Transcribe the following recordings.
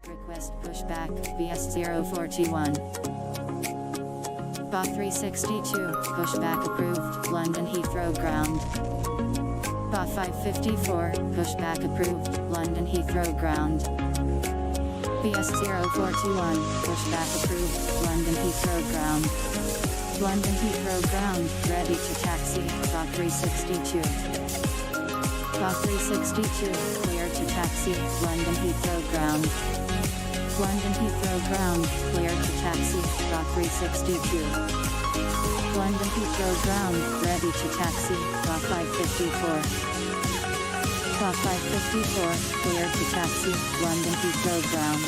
Request pushback, BS04T1. BA362, pushback approved, London Heathrow ground. BA554, pushback approved, London Heathrow ground. BS04T1, pushback approved, London Heathrow ground. London Heathrow ground, ready to taxi, BA362. BA362, clear to taxi, London Heathrow ground. London Heathrow ground, clear to taxi, BA362. London Heathrow ground, ready to taxi, BA554. BA554, clear to taxi, London Heathrow ground.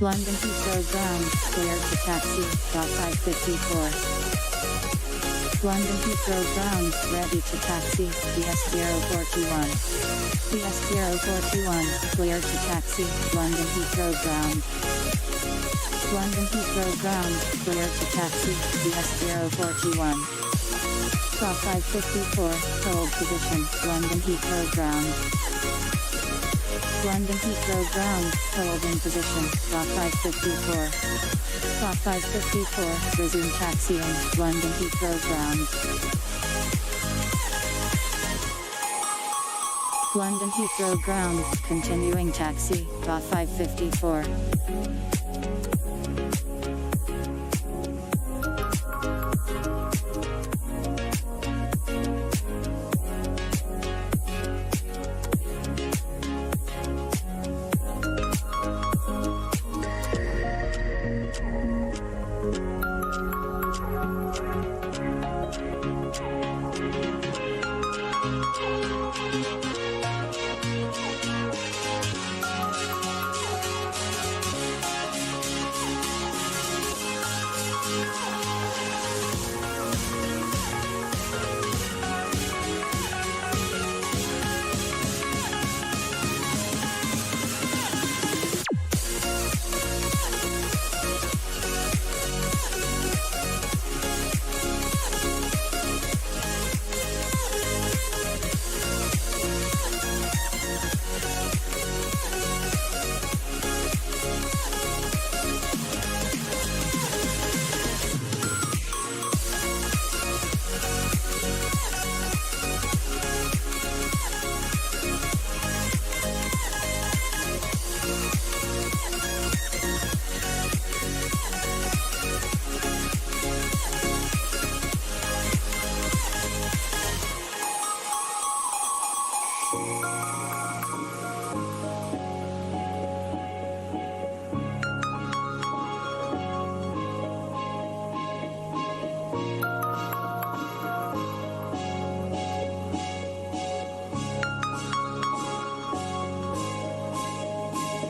London Heathrow ground, clear to taxi, BA554. London Heathrow ground, ready to taxi, BS04T1. BS04T1, clear to taxi, London Heathrow ground. London Heathrow ground, clear to taxi, BS04T1. BA554, hold position, London Heathrow ground. London Heathrow ground, hold in position, BA554. BA554, resume taxiing, London Heathrow ground. London Heathrow ground, continuing taxi, BA554.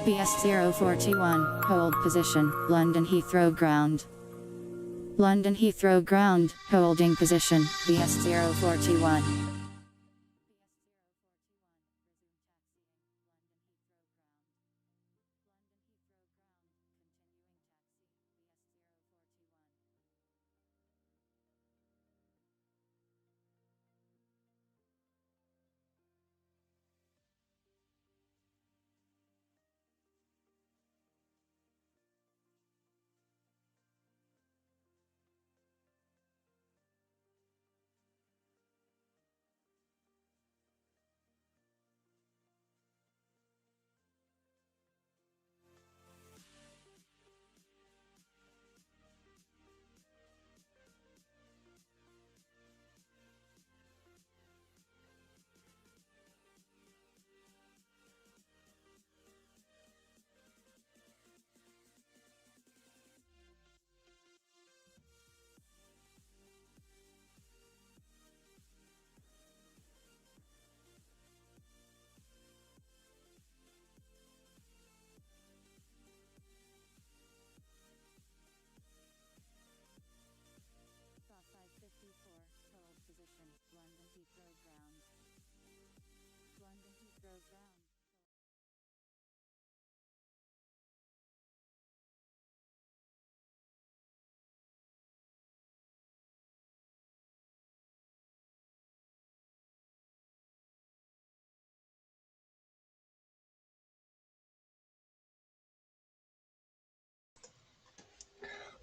BS04T1, hold position, London Heathrow ground. London Heathrow ground, holding position, BS04T1.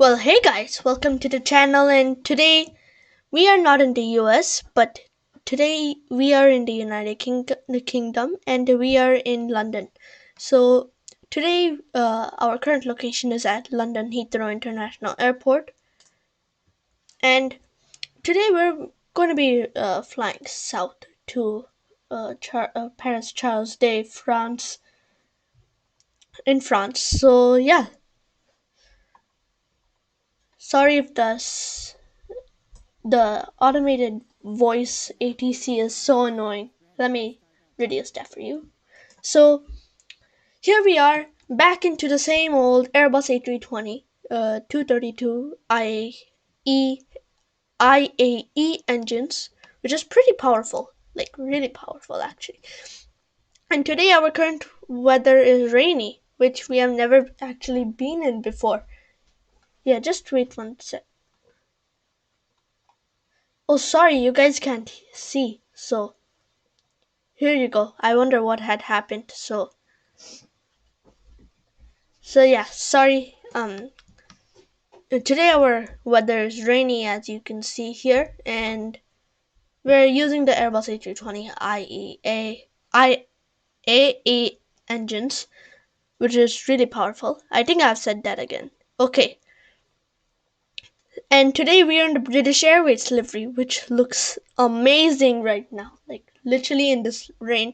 Well, hey guys, welcome to the channel. And today we are not in the US, but today we are in the Kingdom, and we are in London. So today, our current location is at London Heathrow International Airport, and today we're going to be flying south to Paris Charles de France in France. So yeah, sorry if the automated voice ATC is so annoying. Let me reduce that for you. So here we are back into the same old Airbus A320 232 IAE engines, which is pretty powerful, like really powerful actually. And today our current weather is rainy, which we have never actually been in before. Yeah, just wait one sec. Oh, sorry, you guys can't see. So here you go. I wonder what had happened. So yeah, sorry. Today our weather is rainy, as you can see here, and we're using the Airbus A320 IAE engines, which is really powerful. I think I've said that again. Okay. And today we are in the British Airways livery, which looks amazing right now, like literally in this rain.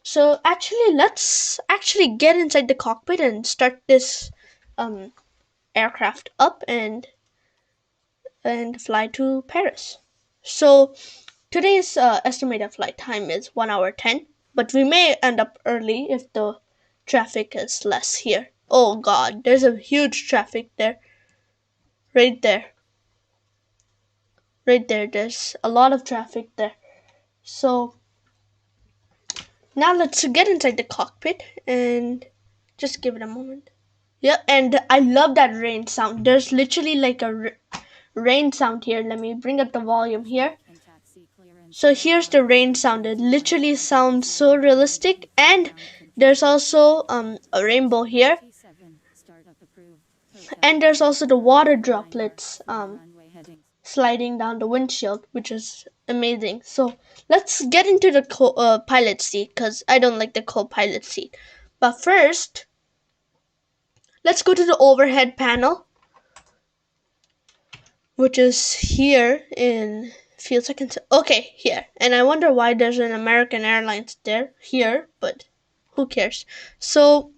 So actually, let's actually get inside the cockpit and start this um, aircraft up and fly to Paris. So today's estimated flight time is 1 hour 10, but we may end up early if the traffic is less here. Oh god, there's a huge traffic there. Right there. Right there. There's a lot of traffic there. So now let's get inside the cockpit and just give it a moment. Yeah, and I love that rain sound. There's literally like a rain sound here. Let me bring up the volume here. So here's the rain sound. It literally sounds so realistic, and there's also a rainbow here, and there's also the water droplets sliding down the windshield, which is amazing. So let's get into the pilot seat, because I don't like the co-pilot seat. But first, let's go to the overhead panel, which is here in a few seconds. Okay, here. And I wonder why there's an American Airlines here, but who cares? So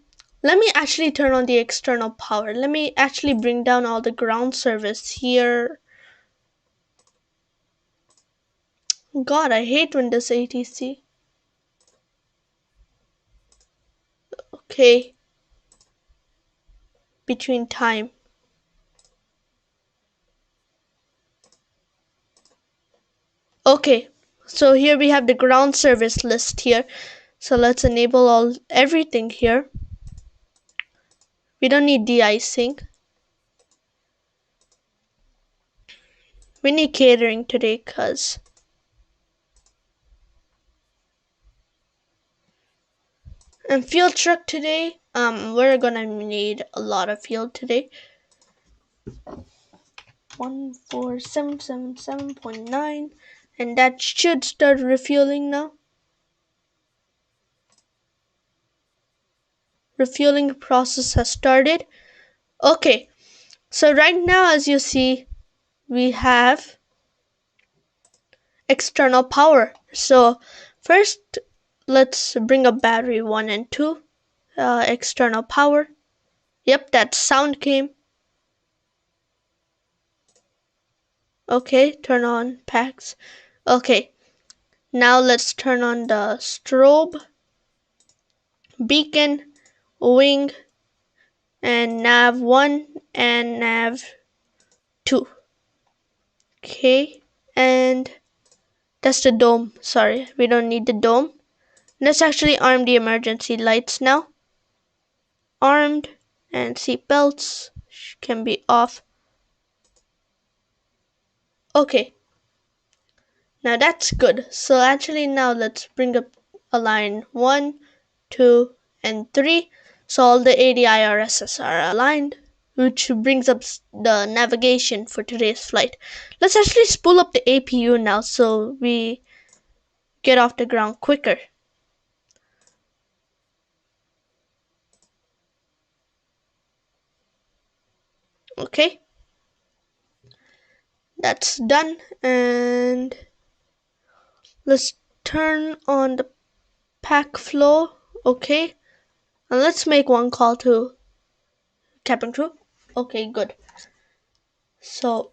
let me actually turn on the external power. Let me actually bring down all the ground service here. God, I hate when this ATC. Okay. Between time. Okay. So here we have the ground service list here. So let's enable everything here. We don't need de-icing. We need catering today, cause and fuel truck today. We're gonna need a lot of fuel today. 14777.9, and that should start refueling now. Refueling process has started. Okay, so right now, as you see, we have external power. So first, let's bring up battery 1 and 2. External power. Yep, that sound came. Okay, turn on packs. Okay, now let's turn on the strobe, beacon, wing, and nav 1 and nav 2. Okay, and that's the dome. Sorry, we don't need the dome. Let's actually arm the emergency lights now. Armed, and seat belts can be off. Okay, now that's good. So actually now let's bring up a line 1, 2, and 3. So all the ADIRSs are aligned. which brings up the navigation for today's flight. Let's actually spool up the APU now so we get off the ground quicker. Okay, that's done, and let's turn on the pack flow. Okay, and let's make one call to cabin crew. Okay, good. So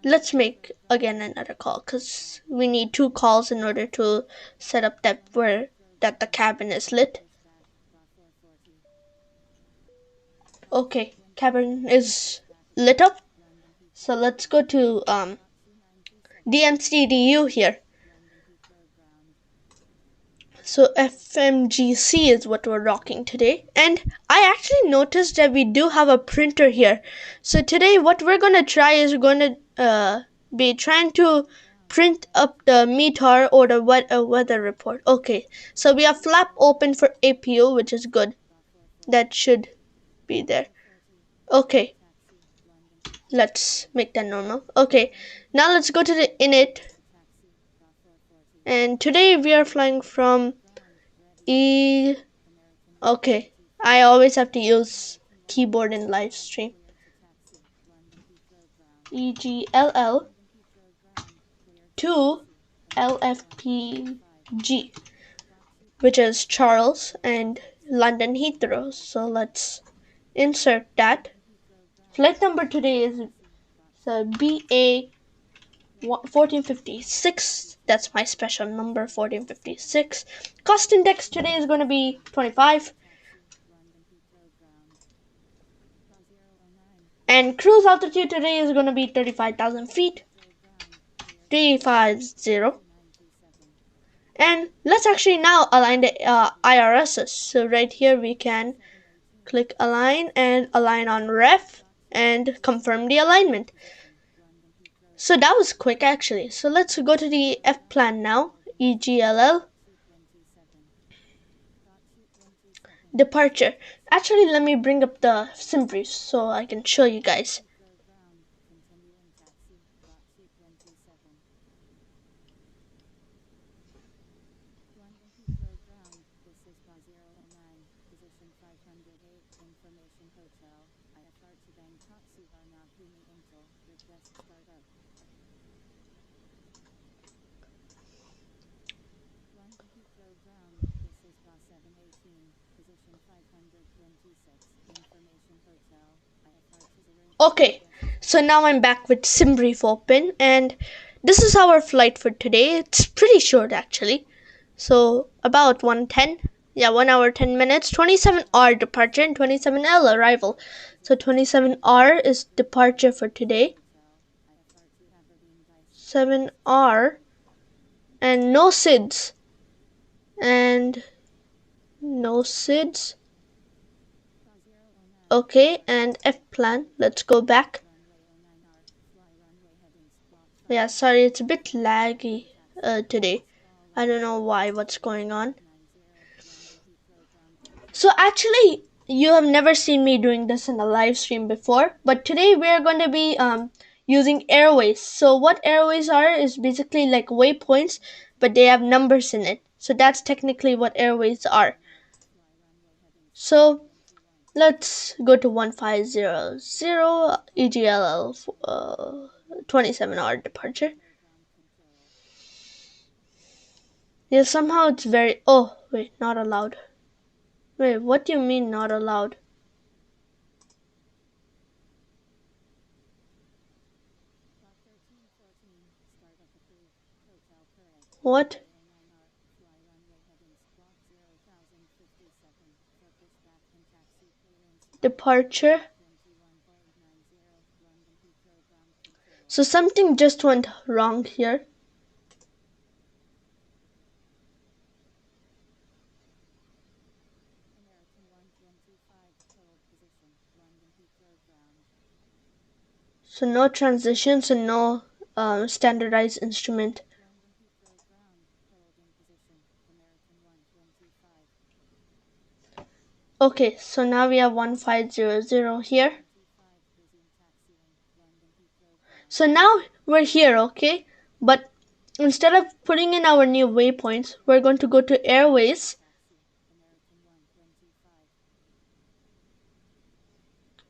let's make again another call because we need 2 calls in order to set up that the cabin is lit. Okay, cabin is lit up. So let's go to DMCDU here. So FMGC is what we're rocking today. And I actually noticed that we do have a printer here. So today what we're going to try is we're going to be trying to print up the METAR or the weather report. Okay, so we have flap open for APU, which is good. That should be there. Okay, let's make that normal. Okay, now let's go to the init. And today we are flying from Okay, I always have to use keyboard in live stream. EGLL to LFPG, which is Charles and London Heathrow. So let's insert that. Flight number today is BA 1456. That's my special number, 1456. Cost index today is going to be 25. And cruise altitude today is going to be 35,000 feet. 350. And let's actually now align the IRSs. So right here we can click align and align on ref and confirm the alignment. So that was quick actually. So let's go to the F plan now. EGLL. Departure. Actually, let me bring up the sim brief so I can show you guys. Okay, so now I'm back with SimBrief open, and this is our flight for today. It's pretty short actually. So about 1:10. Yeah, 1 hour 10 minutes. 27R departure and 27L arrival. So 27R is departure for today. 7R and no SIDS. And no SIDS. Okay, and F plan. Let's go back. Yeah, sorry, it's a bit laggy today. I don't know what's going on. So actually, you have never seen me doing this in a live stream before, but today we are going to be using airways. So what airways are is basically like waypoints, but they have numbers in it. So that's technically what airways are. So let's go to 1500 EGLL 27R departure. Yeah, somehow it's very... Oh, wait, not allowed. Wait, what do you mean not allowed? What? Departure? So something just went wrong here. So no transitions and no standardized instrument. Okay, so now we have 1500 here. So now we're here, okay? But instead of putting in our new waypoints, we're going to go to Airways.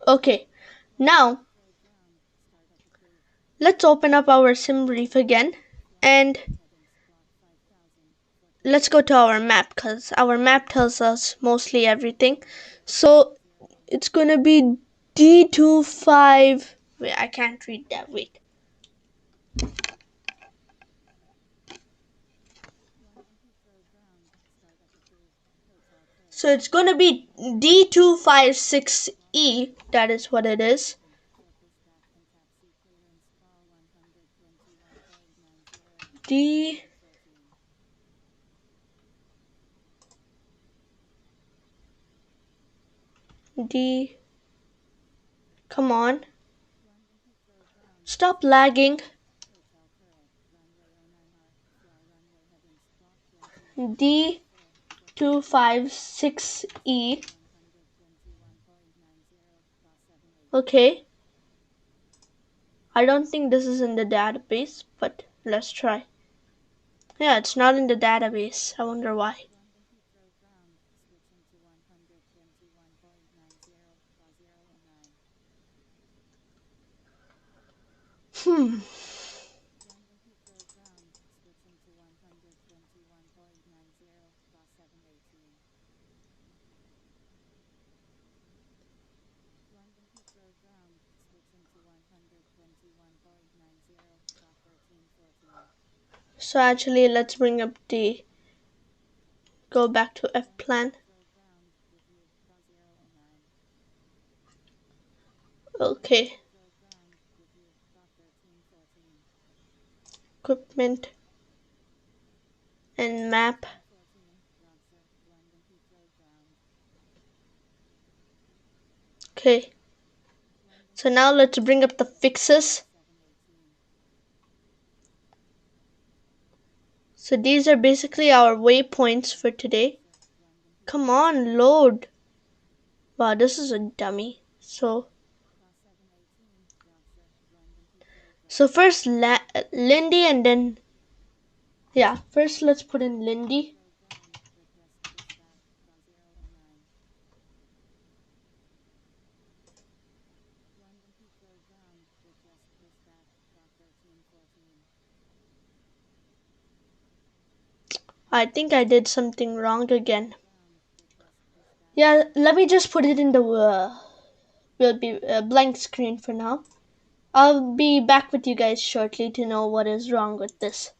Okay, now let's open up our sim brief again and let's go to our map because our map tells us mostly everything. So it's gonna be D25. Wait, I can't read that. Wait. So it's gonna be D256E. That is what it is. D. D. Come on. Stop lagging. D256E. Okay. I don't think this is in the database, but let's try. Yeah, it's not in the database. I wonder why. Hmm. So actually, let's bring up the, go back to F plan. Okay. Equipment and map. Okay. So now let's bring up the fixes. So these are basically our waypoints for today. Come on, load. Wow, this is a dummy. So first Lindy and then, yeah, first let's put in Lindy. I think I did something wrong again. Yeah, let me just put it in the will be a blank screen for now. I'll be back with you guys shortly to know what is wrong with this.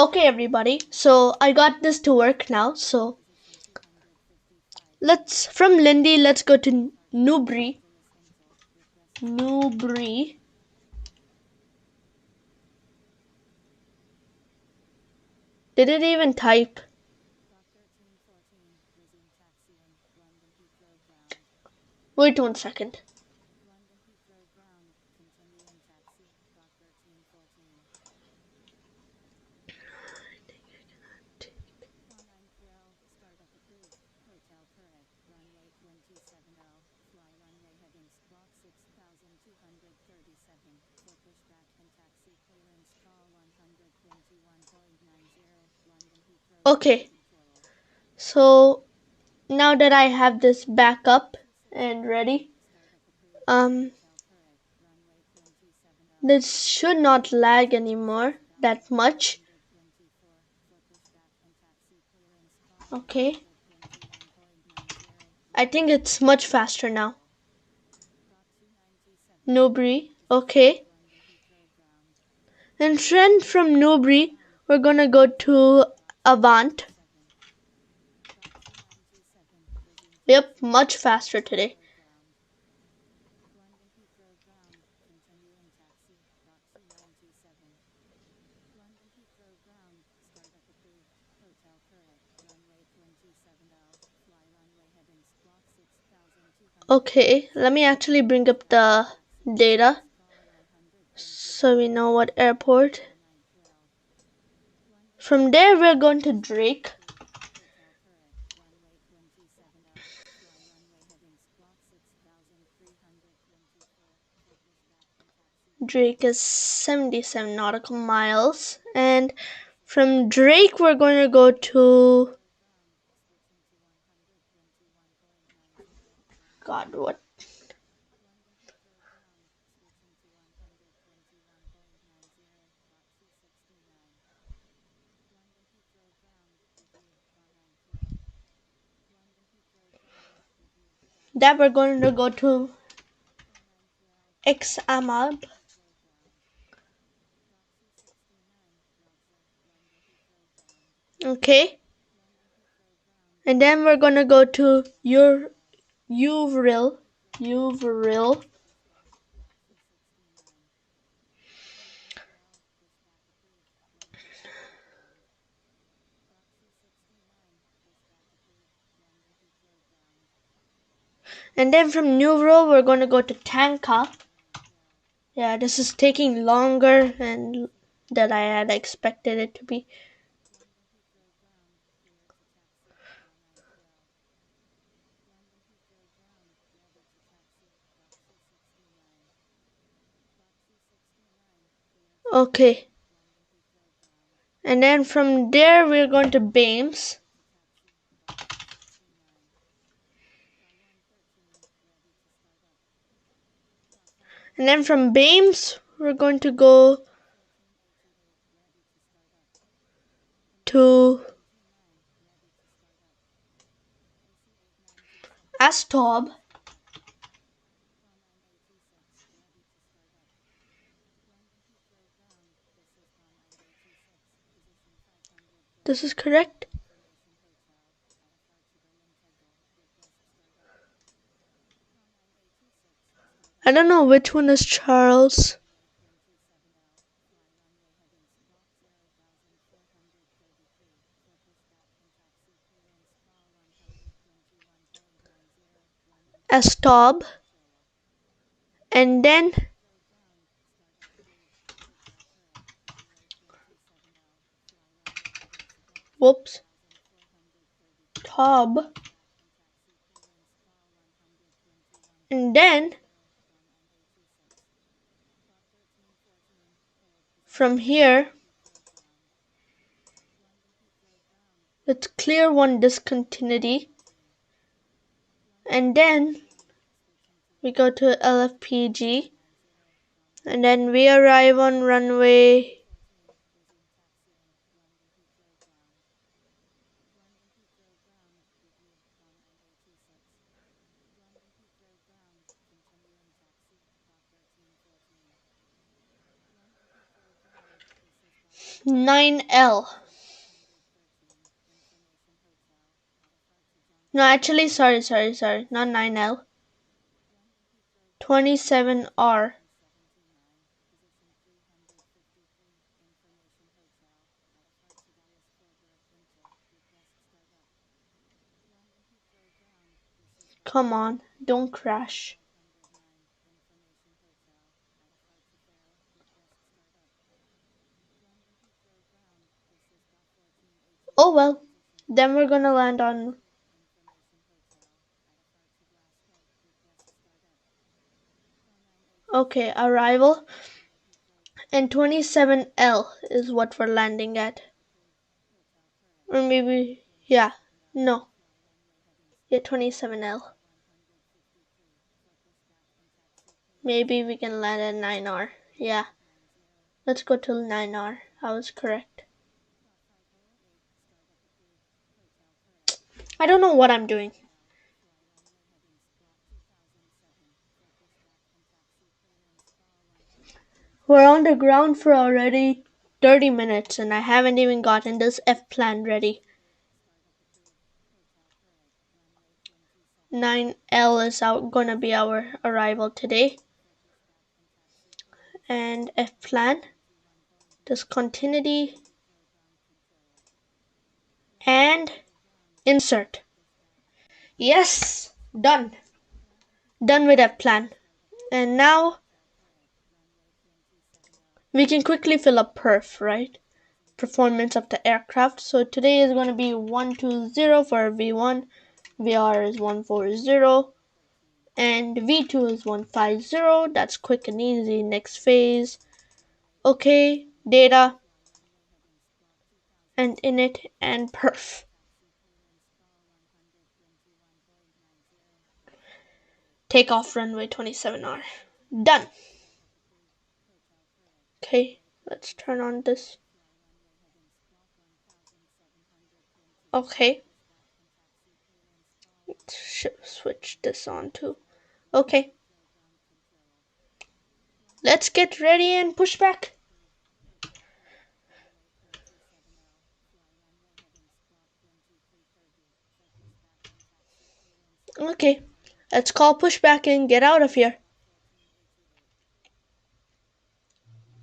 Okay, everybody. So I got this to work now. So from Lindy, let's go to Newbury. Newbury. Did it even type? Wait 1 second. Okay, so now that I have this back up and ready, this should not lag anymore that much. Okay, I think it's much faster now. Newbury, okay. And then from Newbury, we're gonna go to Avant. Yep, much faster today. Okay, let me actually bring up the data so we know what airport. From there, we're going to Drake. Drake is 77 nautical miles. And from Drake, we're going to go to... God, what? That we're going to go to Xamab. Okay. And then we're going to go to Uvril. And then from Uvril, we're going to go to Tanka. Yeah, this is taking longer than I had expected it to be. Okay. And then from there, we're going to Bames. And then from Bames, we're going to go to Astob. This is correct. I don't know which one is Charles. Astob. And then Tob. And then from here, let's clear one discontinuity. And then we go to LFPG. And then we arrive on runway . 9L. No, actually, sorry. Not 9L. 27R. Come on, don't crash. Oh well, then we're gonna land on. Okay, arrival. And 27L is what we're landing at. Or maybe, yeah, no. Yeah, 27L. Maybe we can land at 9R. Yeah, let's go to 9R. I was correct. I don't know what I'm doing. We're on the ground for already 30 minutes and I haven't even gotten this F plan ready. 9L is gonna be our arrival today. And F plan, discontinuity, and insert. Yes, done. Done with F plan. And now we can quickly fill up perf, right? Performance of the aircraft. So today is going to be 120 for V1, VR is 140, and V2 is 150. That's quick and easy. Next phase. Okay, data, and init, and perf. Takeoff runway 27R. Done. Okay, let's turn on this. Okay. Let's switch this on too. Okay. Let's get ready and push back. Okay. Let's call pushback and get out of here.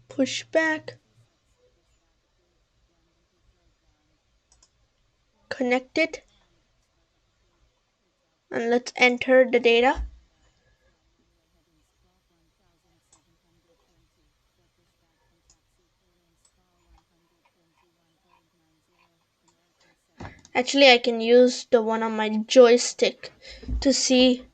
Push back. Connected. And let's enter the data. Actually, I can use the one on my joystick to see.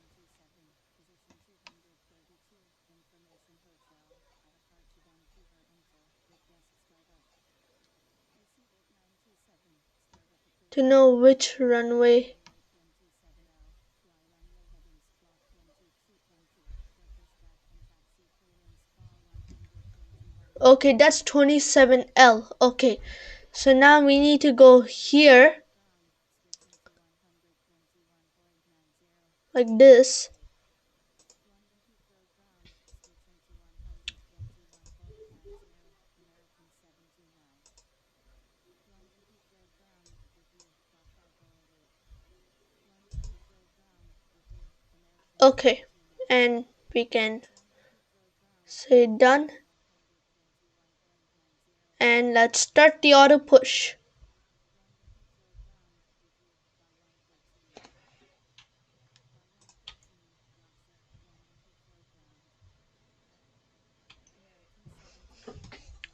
To know which runway. Okay, that's 27L. Okay, so now we need to go here. Like this. Okay, and we can say done. And let's start the auto push.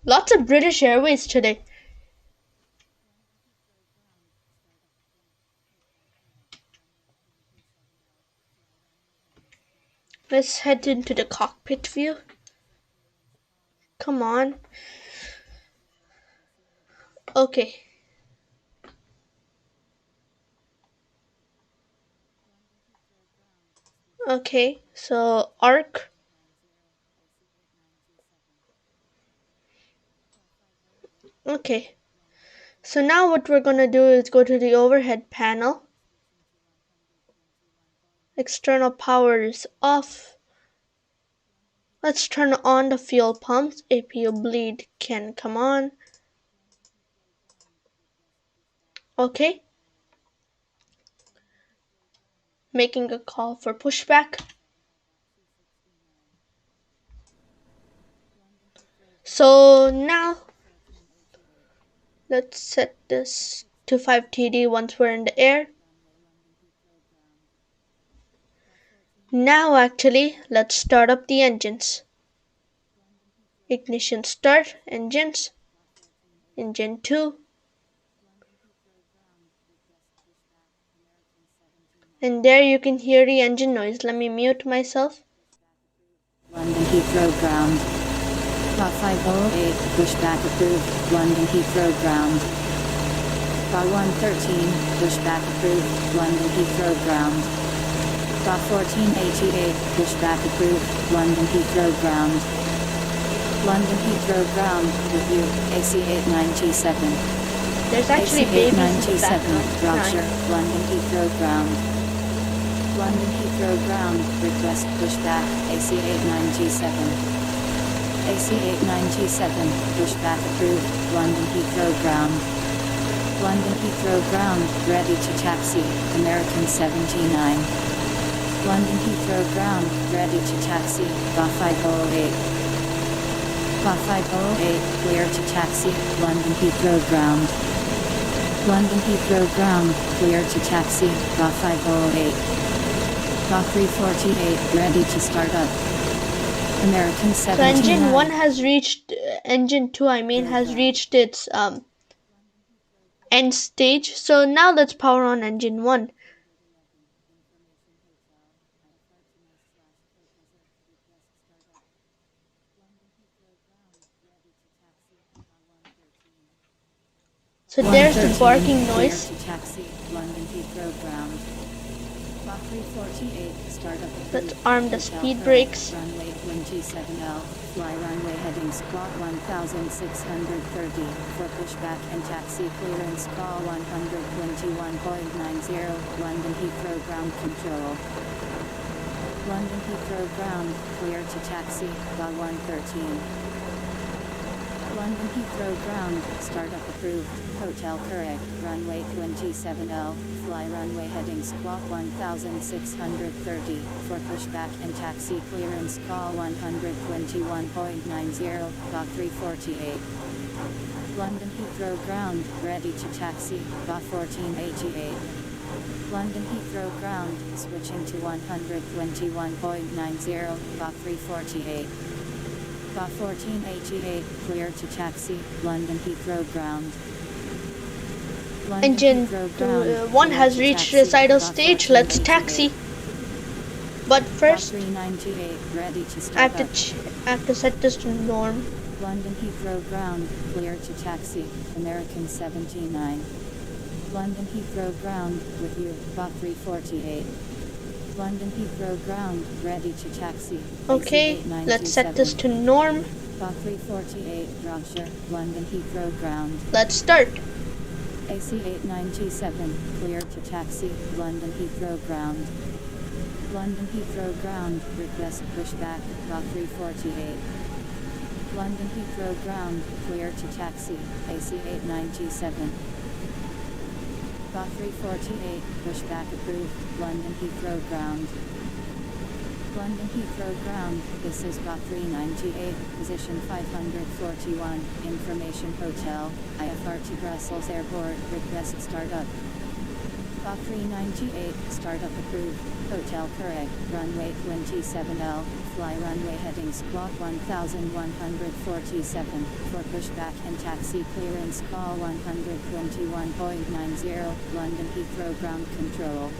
Lots of British Airways today. Let's head into the cockpit view. Come on. Okay. Okay, so arc. Okay. So now what we're gonna do is go to the overhead panel. External power is off. Let's turn on the fuel pumps. APU bleed can come on. Okay, making a call for pushback. So now let's set this to 5 TD once we're in the air. Now actually, let's start up the engines. Ignition start, engines, engine 2, and there you can hear the engine noise. Let me mute myself. London Heathrow ground. Got 508, pushback approved, London Heathrow ground. Got 113, pushback approved, London Heathrow ground. Got 1488, pushback approved, London Heathrow ground. London Heathrow ground, with you, AC89G7. There's actually babies in the AC89G7, background Roger, crying. London Heathrow ground. London Heathrow ground, request pushback, AC89G7. AC89G7, pushback approved, London Heathrow ground. London Heathrow ground, ready to taxi, American 79. London Heathrow ground, ready to taxi, GA 508. GA 508, clear to taxi, London Heathrow ground. London Heathrow ground, clear to taxi, GA 508. GA 348, ready to start up. American So 79. engine 1 has reached, engine 2 has reached its end stage. So now let's power on engine 1. So there's the 113, barking clear noise. to taxi, London Heathrow ground. GA 348, start up approved. Let's arm the Hotel speed correct, brakes. Runway 27L, fly runway heading squawk 1630, for pushback and taxi clearance call 121.90, London Heathrow ground control. London Heathrow ground, clear to taxi, GA 113. London Heathrow ground, startup approved, hotel correct, runway 27L, fly runway heading squawk 1630, for pushback and taxi clearance call 121.90, GA 348. London Heathrow ground, ready to taxi, GA 1488. London Heathrow ground, switching to 121.90, GA 348. GA 1488, clear to taxi, London Heathrow ground. London Engine Heathrow ground, 1 clear has to reached taxi, recital GA stage. Let's 1488. taxi. But GA first, 398, ready to I start have up. I have to set this to norm. London Heathrow ground, clear to taxi, American 79. London Heathrow ground, with you, GA 348. London Heathrow ground, ready to taxi. Okay, let's set this to norm. GA 348, Roger, London Heathrow ground. Let's start. AC89G7, clear to taxi, London Heathrow ground. London Heathrow ground, request pushback, GA 348. London Heathrow ground, clear to taxi, AC89G7. GA 348, pushback approved, London Heathrow ground. London Heathrow ground, this is GA 398, position 541, information hotel, IFR to Brussels Airport, request startup. GA 398, startup approved, hotel correct, runway 27L, fly runway heading squawk 1147, for pushback and taxi clearance call 121.90, London Heathrow ground control.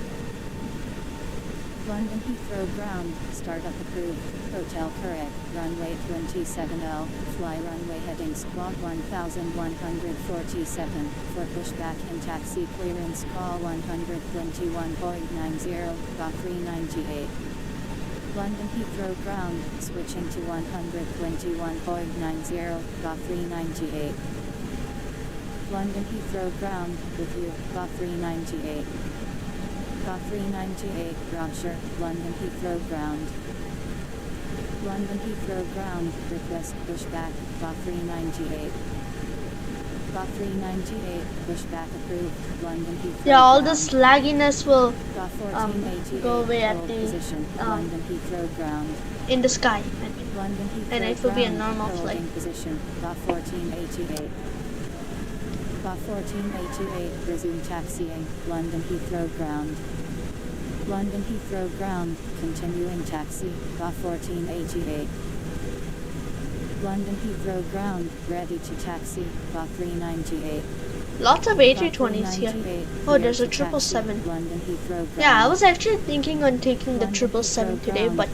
London Heathrow ground, startup approved, hotel correct, runway 27L, fly runway heading squawk 1147, for pushback and taxi clearance call 121.90, GA 398. London Heathrow ground, switching to 121.90, GA 398. London Heathrow ground, with you, GA 398. GA 398, Roger, London Heathrow ground. London Heathrow ground, request pushback, GA 398. Bot 398, pushback approved. London Heathrow Yeah, all ground. this lagginess will Bot 1488, go away at hold the position. London Heathrow ground. in the sky. I mean. London Heathrow And it will be a ground, normal flight. holding position. Bot 1488. Bot 1488, resume taxiing. London Heathrow ground. London Heathrow ground, continuing taxi. Bot 1488. London Heathrow ground, ready to taxi. Bot 398. Lots of A320s here. Oh, there's a 777. London Heathrow ground. Yeah, I was actually thinking on taking the 777 today, but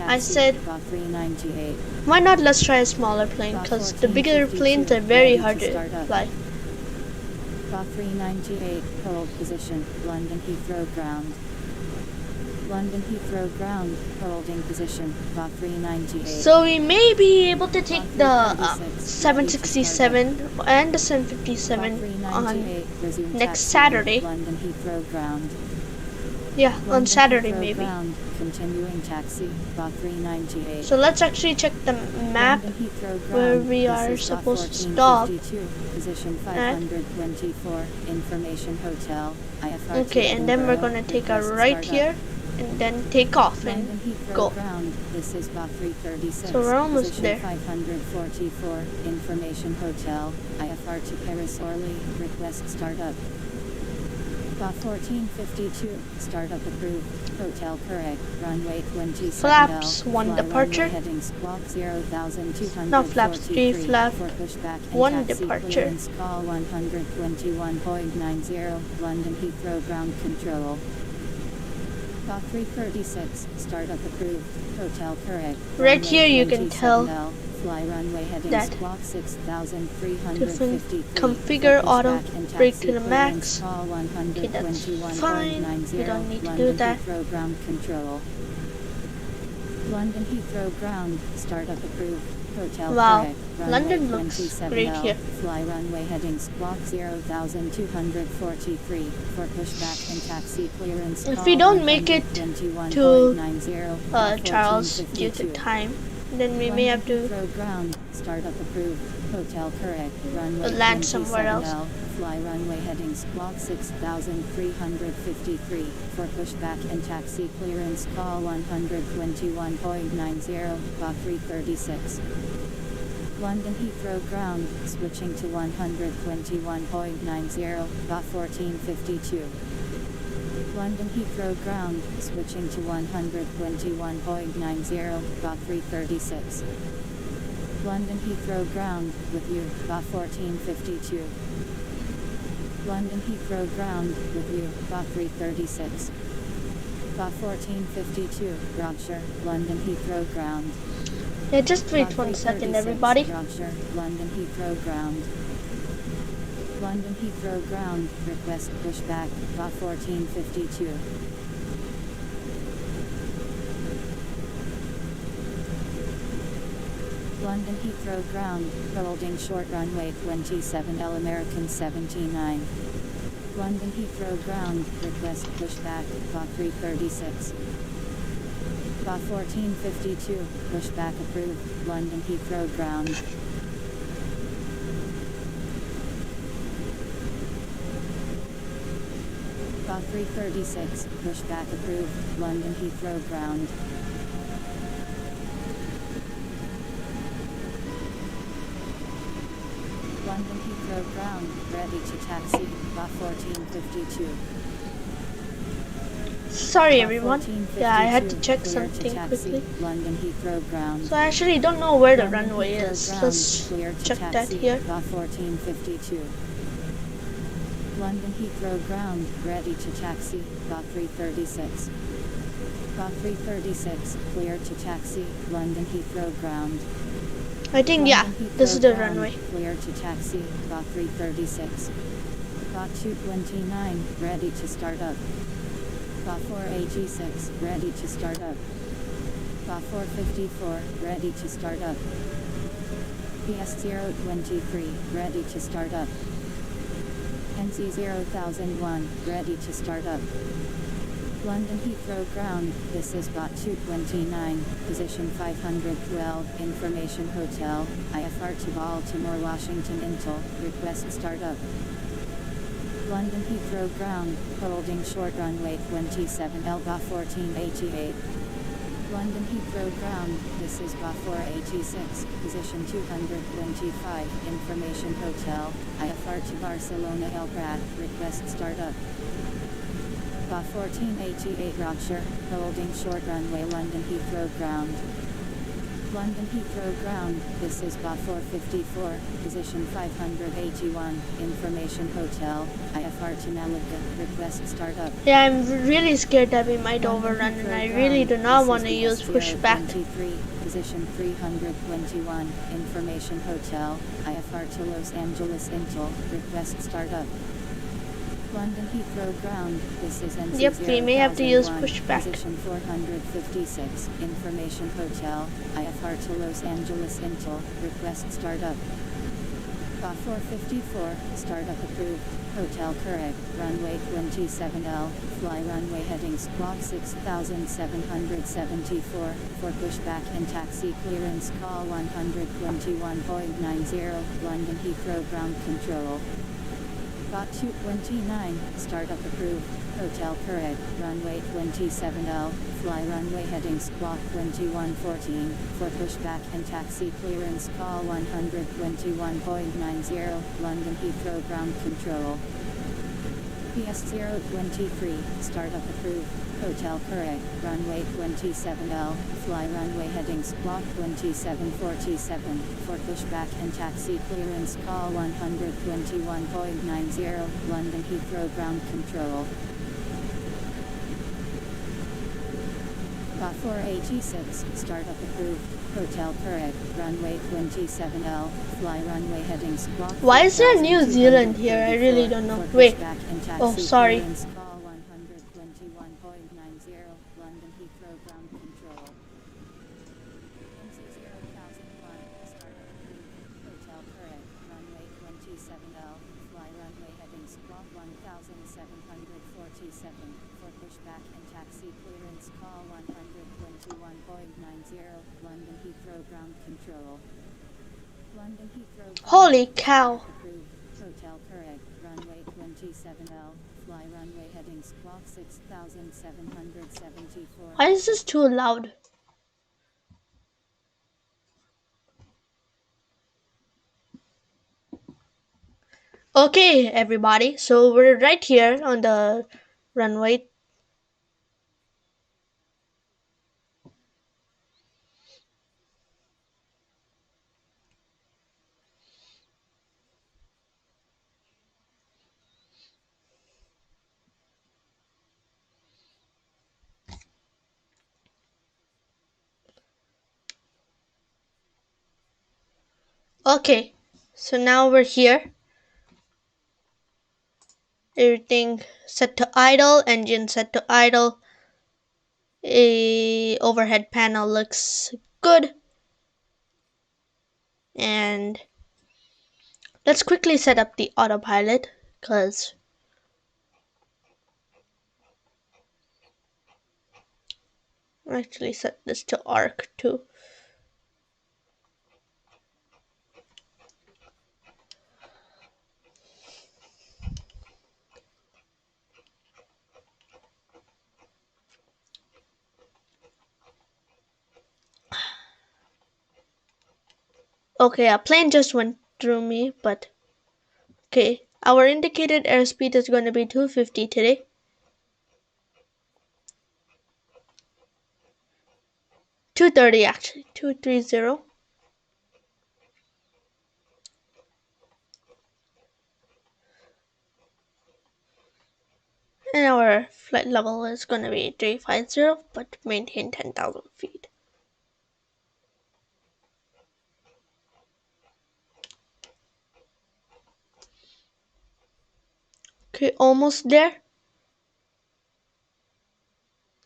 I said, Bot 398. why not let's try a smaller plane, because the bigger planes are very hard to fly. Bot 398, hold position. London Heathrow ground. London Heathrow ground, holding position. Bot 398. So we may be able to take the 767 and the 757 on next Saturday. London Heathrow ground. Yeah, on Saturday Heathrow maybe. ground, continuing taxi. Bot 398. So let's actually check the map London Heathrow ground. where we This are is Bot supposed to stop. 1452, position 524, information hotel. IFR Okay, and then we're gonna take a right here and then take off and London Heathrow go. ground. This is Bot 336. So we're almost position there. 544, information hotel. IFR to Paris Orly, request startup. Bot 1452, startup approved. Hotel correct. Runway 27L. Flaps 1 Fly departure. runway heading squawk 0,243. Now flaps 3, flap For pushback and 1 taxi departure. clearance, call 121.90. London Heathrow ground control. Bot 336, startup approved. Hotel correct. Right Runway here you can tell 27L. Fly runway heading that squawk different 6,353. configure For auto pushback and brake taxi to the clearance, max. call Okay, that's fine. 121.90. We don't need to do London that. Heathrow ground control. London Heathrow ground, startup approved. Hotel Wow, correct. Runway London looks 27L. great here. Fly runway heading squawk 0,243. For pushback and taxi clearance, If call we don't make it 121.90. Charles due to time, then we may have to Heathrow ground, startup approved. Hotel correct. Runway land somewhere else. 27L. Fly runway heading squawk 6,353. For pushback and taxi clearance, call 121.90. Bot 336. London Heathrow ground, switching to 121.90. Bot 1452. London Heathrow ground, switching to 121.90. Bot 336. London Heathrow ground, with you. Bot 1452. London Heathrow ground, with you. Bot 336. Bot 1452, Roger. London Heathrow ground. Yeah, just wait Bot 1 second, 336, everybody. Roger. London Heathrow ground. London Heathrow ground, request pushback. Bot 1452. London Heathrow ground, holding short runway 27L American 79. London Heathrow ground, request pushback. Bot 336. Bot 1452, pushback approved. London Heathrow ground. Bot 336, pushback approved. London Heathrow ground. London Heathrow ground, ready to taxi. Bot 1452. Sorry Bot everyone. 1452, Yeah, I had to check clear something taxi. quickly. London Heathrow ground. So I actually don't know where the London runway Heathrow is. ground, Let's clear to check that taxi. here. Bot 1452. London Heathrow ground, ready to taxi. Bot 336. Bot 336, clear to taxi. London Heathrow ground. I think, yeah, London this is Heathrow the ground, runway. Clear to taxi. Bot 336. Bot 229, ready to start up. Bot 4AG6, ready to start up. Bot 454, ready to start up. PS023, ready to start up. NC 0001, ready to start up. London Heathrow ground, this is bot 229, position 512, information hotel, IFR to Baltimore, Washington Intel, request startup. London Heathrow ground, holding short runway 27 LBA 1488. London Heathrow ground, this is BA 486, position 225, information hotel, IFR to Barcelona El Prat, request startup. BA 1488 Roger, holding short runway London Heathrow ground. London Heathrow ground, this is BA 454, position 581, information hotel, IFR to Malaga, request startup. Yeah, I'm really scared that we might London overrun, and Heathrow I ground, really do not this want to is use BS pushback. 023, position 321, information hotel, IFR to Los Angeles Intel, request startup. London Heathrow ground, this is NC Yep, we may have to use 001, pushback. position 456, information hotel, IFR to Los Angeles Intel, request startup. BA 454, startup approved, hotel correct, runway 27L, fly runway heading squawk 6774, for pushback and taxi clearance call 121.90, London Heathrow ground control. Bot 229, startup approved, hotel correct, runway 27L, fly runway heading squawk 2114, for pushback and taxi clearance call 121.90, London Heathrow ground control. PS 023, startup approved, hotel correct, runway 27L, fly runway heading squawk 2747, for pushback and taxi clearance call 121.90, London Heathrow ground control. BA 486, startup approved, hotel correct, runway 27L, fly runway heading squawk. Why is there New Zealand here? I really don't know. Wait. Oh, sorry. Call 121.90, London Heathrow ground control. Startup approved, hotel correct, runway 27L, fly runway heading squawk 1747, for pushback and taxi clearance call 121.90, London Heathrow ground control. London Heathrow ground Holy cow. approved, hotel correct, runway 27L, fly runway heading squawk 6774. Why is this too loud? Okay, everybody. So we're right here on the runway. Okay, so now we're here. Everything set to idle, engine set to idle. A overhead panel looks good. And let's quickly set up the autopilot, because actually set this to arc too. Okay, a plane just went through me, but okay. Our indicated airspeed is going to be 250 today. 230 actually, 230. And our flight level is going to be 350, but maintain 10,000 feet. Okay, almost there.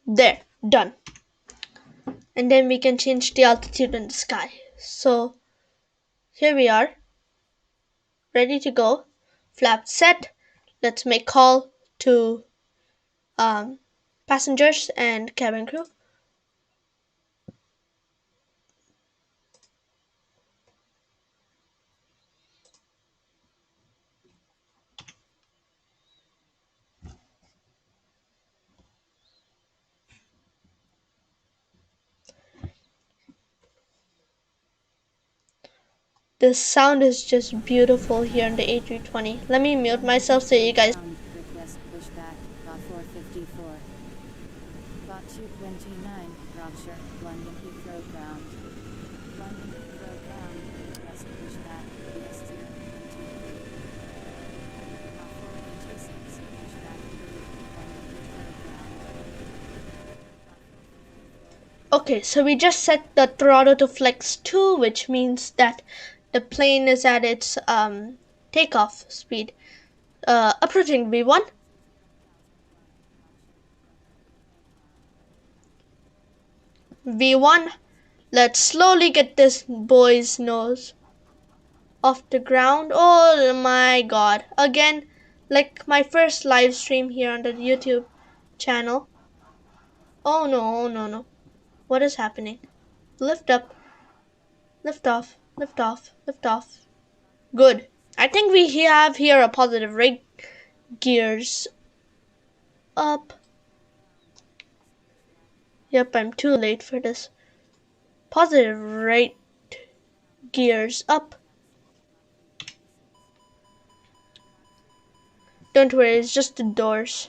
There, done. And then we can change the altitude in the sky. So here we are, ready to go. Flap set. Let's make call to passengers and cabin crew. The sound is just beautiful here in the A320. Let me mute myself so you guys. Request pushback, got 454. Got 229, Roger, London Heathrow ground. London Heathrow ground, request pushback, ES 023. Got 426, pushback 3, London Heathrow ground. Okay, so we just set the throttle to flex 2, which means that the plane is at its takeoff speed. Approaching V1. V1. Let's slowly get this boy's nose off the ground. Oh my god. Again, like my first live stream here on the YouTube channel. Oh no, oh no, no. What is happening? Lift up. Lift off. Lift off. Lift off. Good. I think we have here a positive rate. Gears up. Yep, I'm too late for this. Positive rate. Gears up. Don't worry, it's just the doors.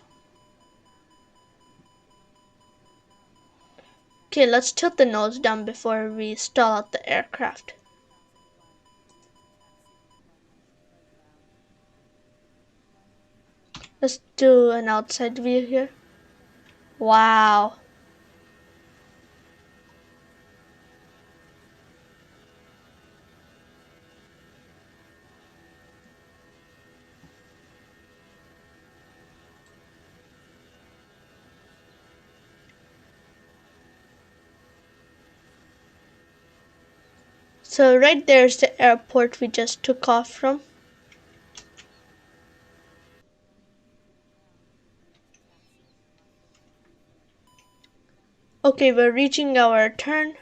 Okay, let's tilt the nose down before we stall out the aircraft. Let's do an outside view here. Wow. So right there's the airport we just took off from. Okay, we're reaching our turn.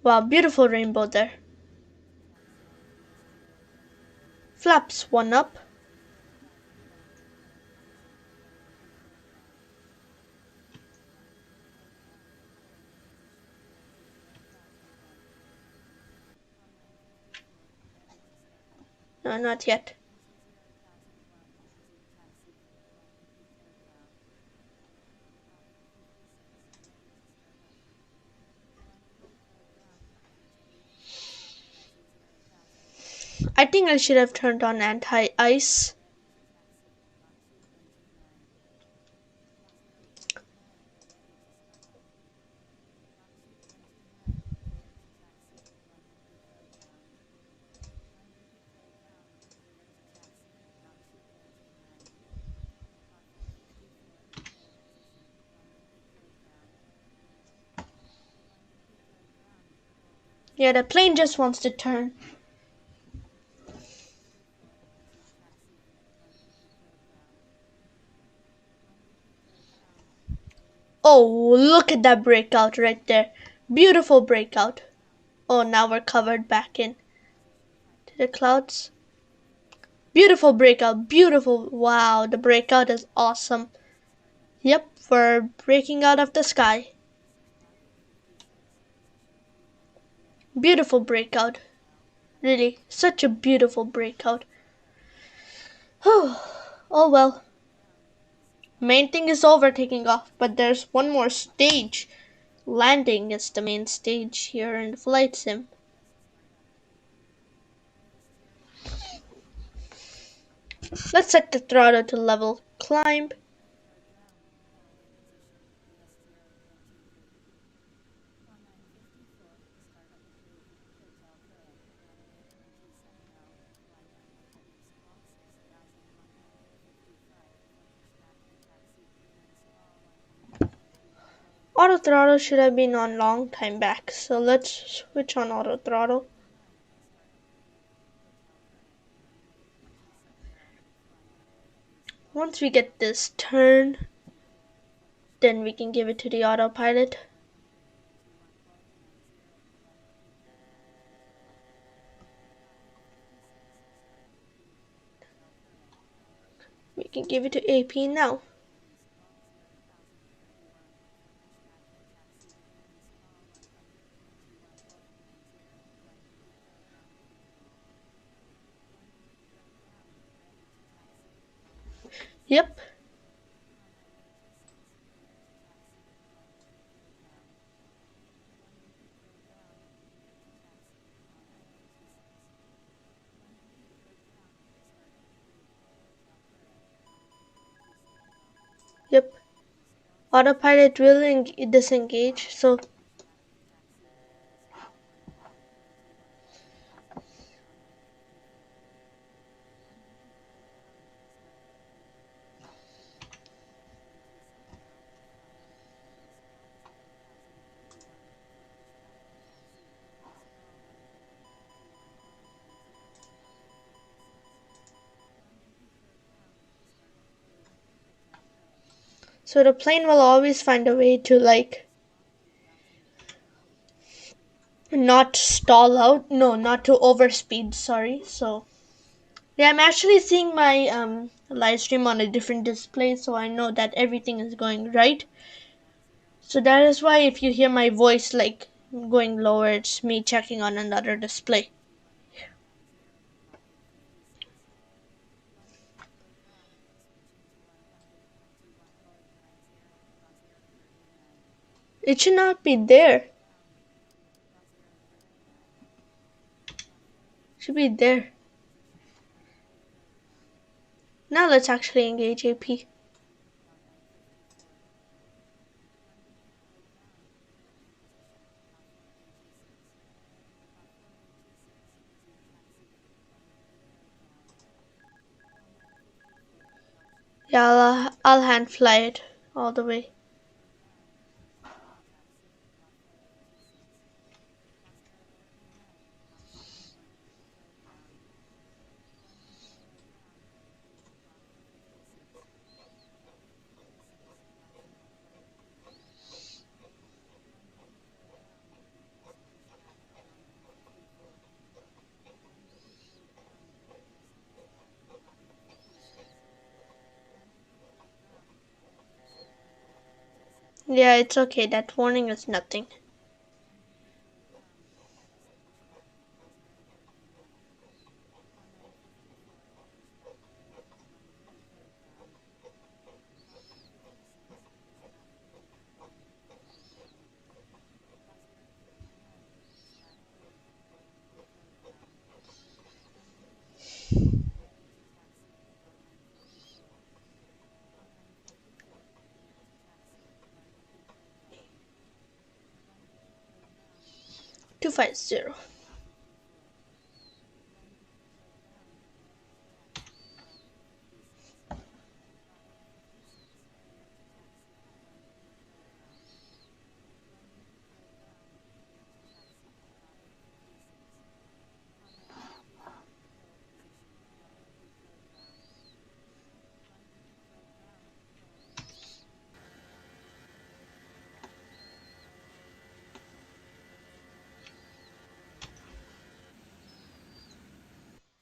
Wow, beautiful rainbow there. Flaps 1 up. No, not yet. I think I should have turned on anti-ice. Yeah, the plane just wants to turn. Oh, look at that breakout right there. Beautiful breakout. Oh, now we're covered back in to the clouds. Beautiful breakout. Beautiful. Wow, the breakout is awesome. Yep, we're breaking out of the sky. Beautiful breakout. Really, such a beautiful breakout. Oh well. Main thing is over taking off, but there's one more stage. Landing is the main stage here in the flight sim. Let's set the throttle to level climb. Auto throttle should have been on long time back, so let's switch on auto throttle. once we get this turn, then we can give it to the autopilot. We can give it to AP now. Yep. Yep. Autopilot will disengage, so the plane will always find a way to not stall out. No, not to overspeed, sorry. So yeah, I'm actually seeing my live stream on a different display, so I know that everything is going right. So that is why if you hear my voice going lower, it's me checking on another display. It should not be there. It should be there. Now let's actually engage AP. Yeah, I'll hand fly it all the way. Yeah, it's okay. That warning is nothing. Two five zero.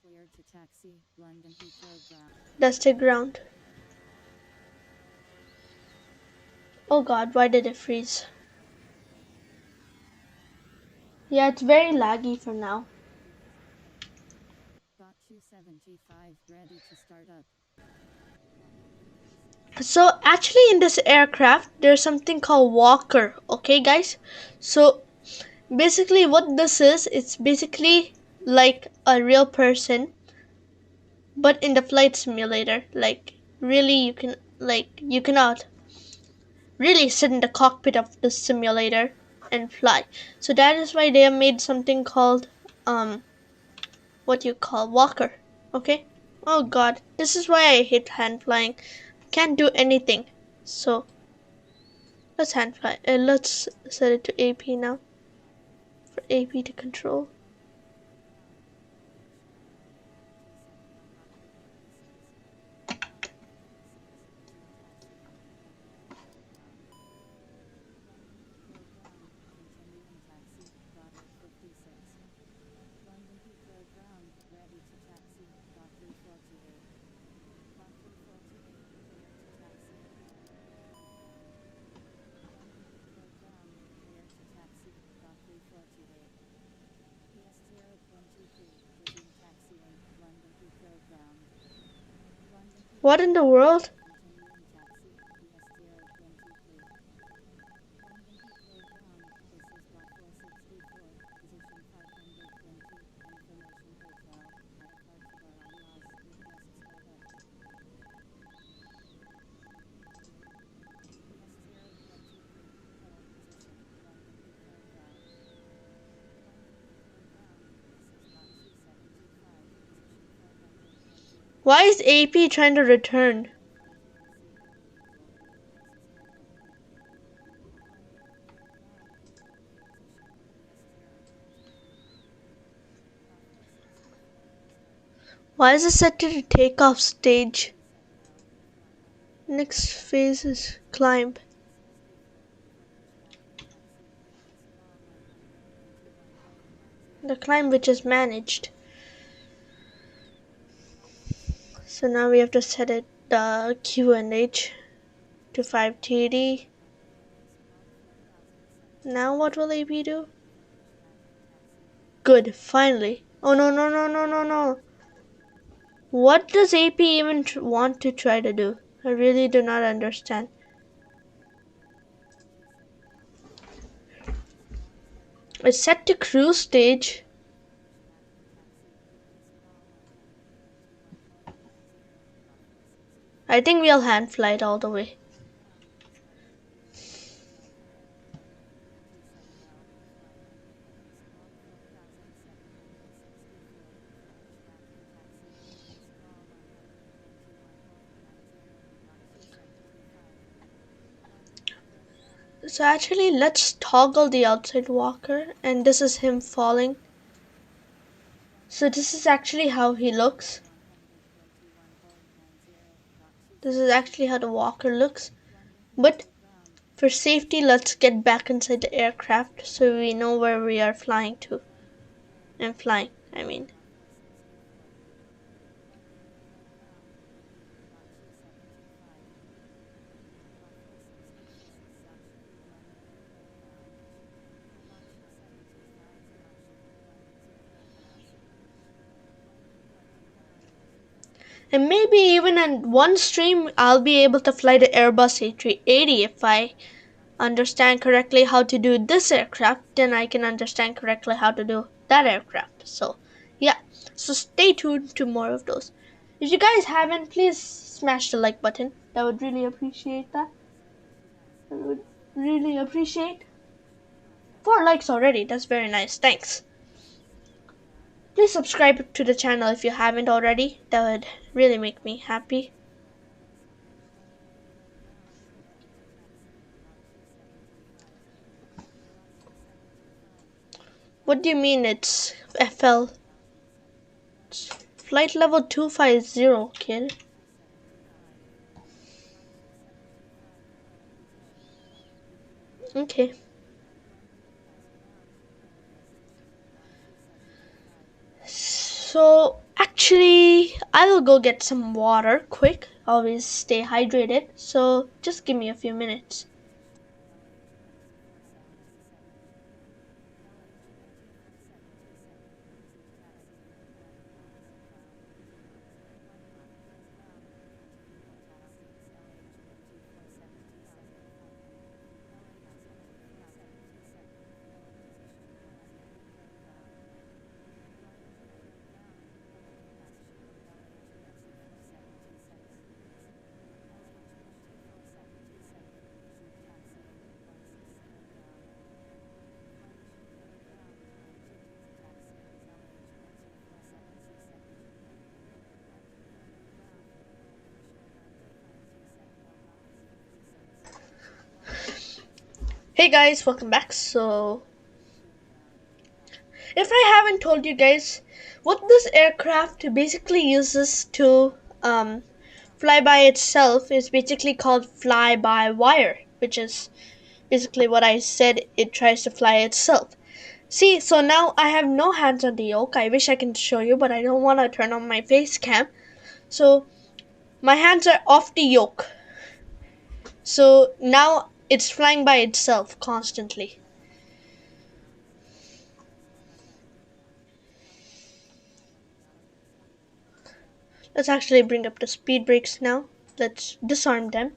Clear to taxi, London Heathrow ground. That's the ground. Oh god, why did it freeze? Yeah, it's very laggy for now. Got 275 ready to start up. So actually in this aircraft, there's something called walker, okay guys? So basically what this is, it's basically like a real person, but in the flight simulator. Really you cannot really sit in the cockpit of the simulator and fly. So that is why they have made something called what you call walker. Okay? Oh god, this is why I hate hand flying. Can't do anything. So let's hand fly. Let's set it to AP now. For AP to control. What in the world? Why is AP trying to return? Why is it set to the takeoff stage? Next phase is climb. The climb which is managed. So now we have to set it QNH to 5TD. Now what will AP do? Good, finally. Oh no no no no no no. What does AP even want to try to do? I really do not understand. It's set to cruise stage. I think we'll hand fly it all the way. So actually, let's toggle the outside walker, and this is him falling. So this is actually how he looks. This is actually how the walker looks. But for safety, let's get back inside the aircraft so we know where we are flying to. And flying, I mean. And maybe even in one stream, I'll be able to fly the Airbus A380 if I understand correctly how to do this aircraft, then I can understand correctly how to do that aircraft. So yeah, so stay tuned to more of those. If you guys haven't, please smash the like button. I would really appreciate that. I would really appreciate 4 likes already. That's very nice. Thanks. Please subscribe to the channel if you haven't already. That would really make me happy. What do you mean it's FL? It's flight level 250, kid. Okay. So actually, I will go get some water quick. Always stay hydrated. So just give me a few minutes. Hey guys, welcome back. So if I haven't told you guys, what this aircraft basically uses to fly by itself is basically called fly by wire, which is basically what I said. It tries to fly itself. See, so now I have no hands on the yoke. I wish I can show you, but I don't want to turn on my face cam. So my hands are off the yoke. So now it's flying by itself constantly. Let's actually bring up the speed brakes now. Let's disarm them.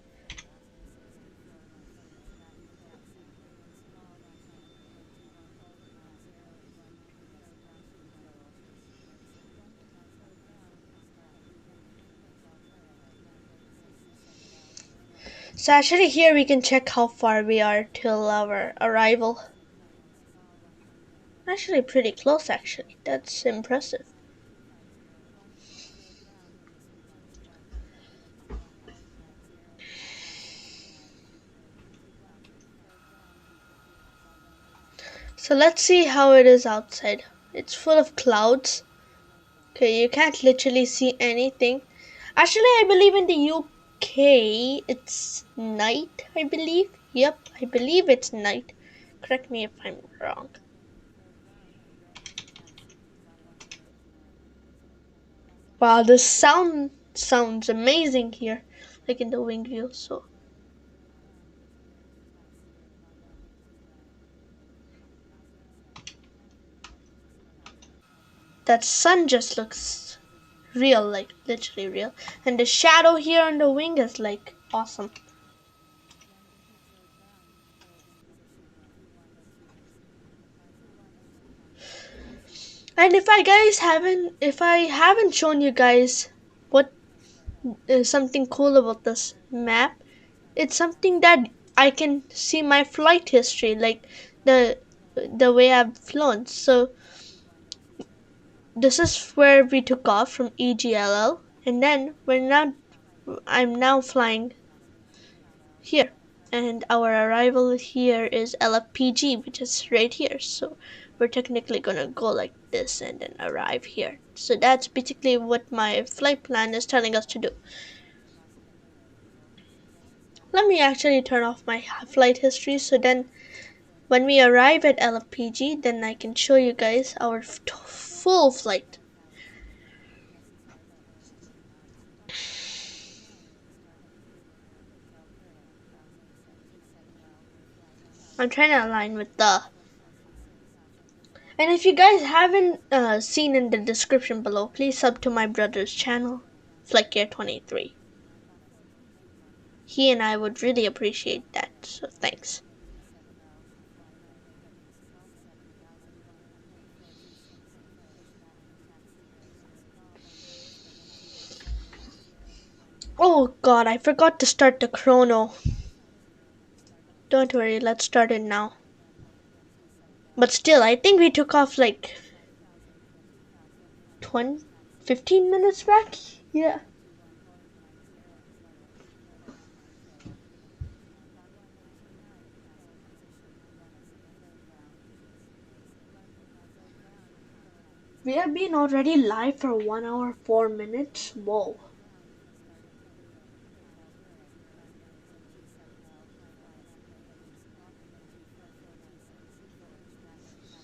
So actually here we can check how far we are till our arrival. Actually pretty close actually. That's impressive. So let's see how it is outside. It's full of clouds. Okay, you can't literally see anything. Actually, I believe in the UK it's night, I believe. Yep, I believe it's night. Correct me if I'm wrong. Wow, the sound sounds amazing here, like in the wing view. So that sun just looks real, like literally real. And the shadow here on the wing is like awesome. And if I haven't shown you guys what is something cool about this map, it's something that I can see my flight history, like the way I've flown. So this is where we took off from EGLL, and then I'm now flying here, and our arrival here is LFPG, which is right here. So we're technically gonna go like this and then arrive here. So that's basically what my flight plan is telling us to do. Let me actually turn off my flight history, so then when we arrive at LFPG, then I can show you guys our full flight. I'm trying to align with the... And if you guys haven't seen in the description below, please sub to my brother's channel, FlightGear23. He and I would really appreciate that, so thanks. Oh god, I forgot to start the chrono. Don't worry, let's start it now. But still, I think we took off like 15 minutes back? Yeah. We have been already live for 1 hour 4 minutes. Whoa.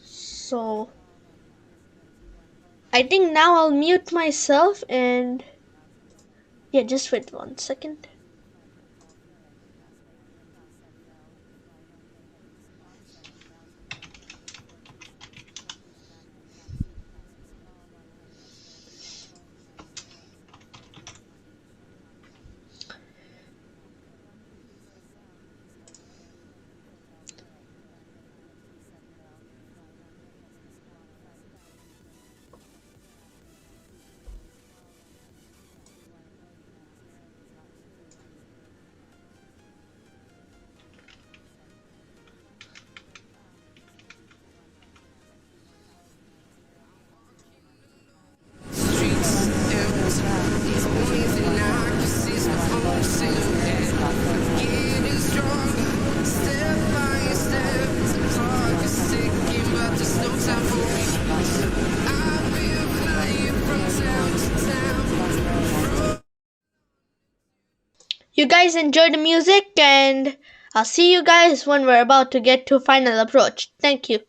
So I think now I'll mute myself and yeah, just wait 1 second. You guys enjoy the music, and I'll see you guys when we're about to get to final approach. Thank you.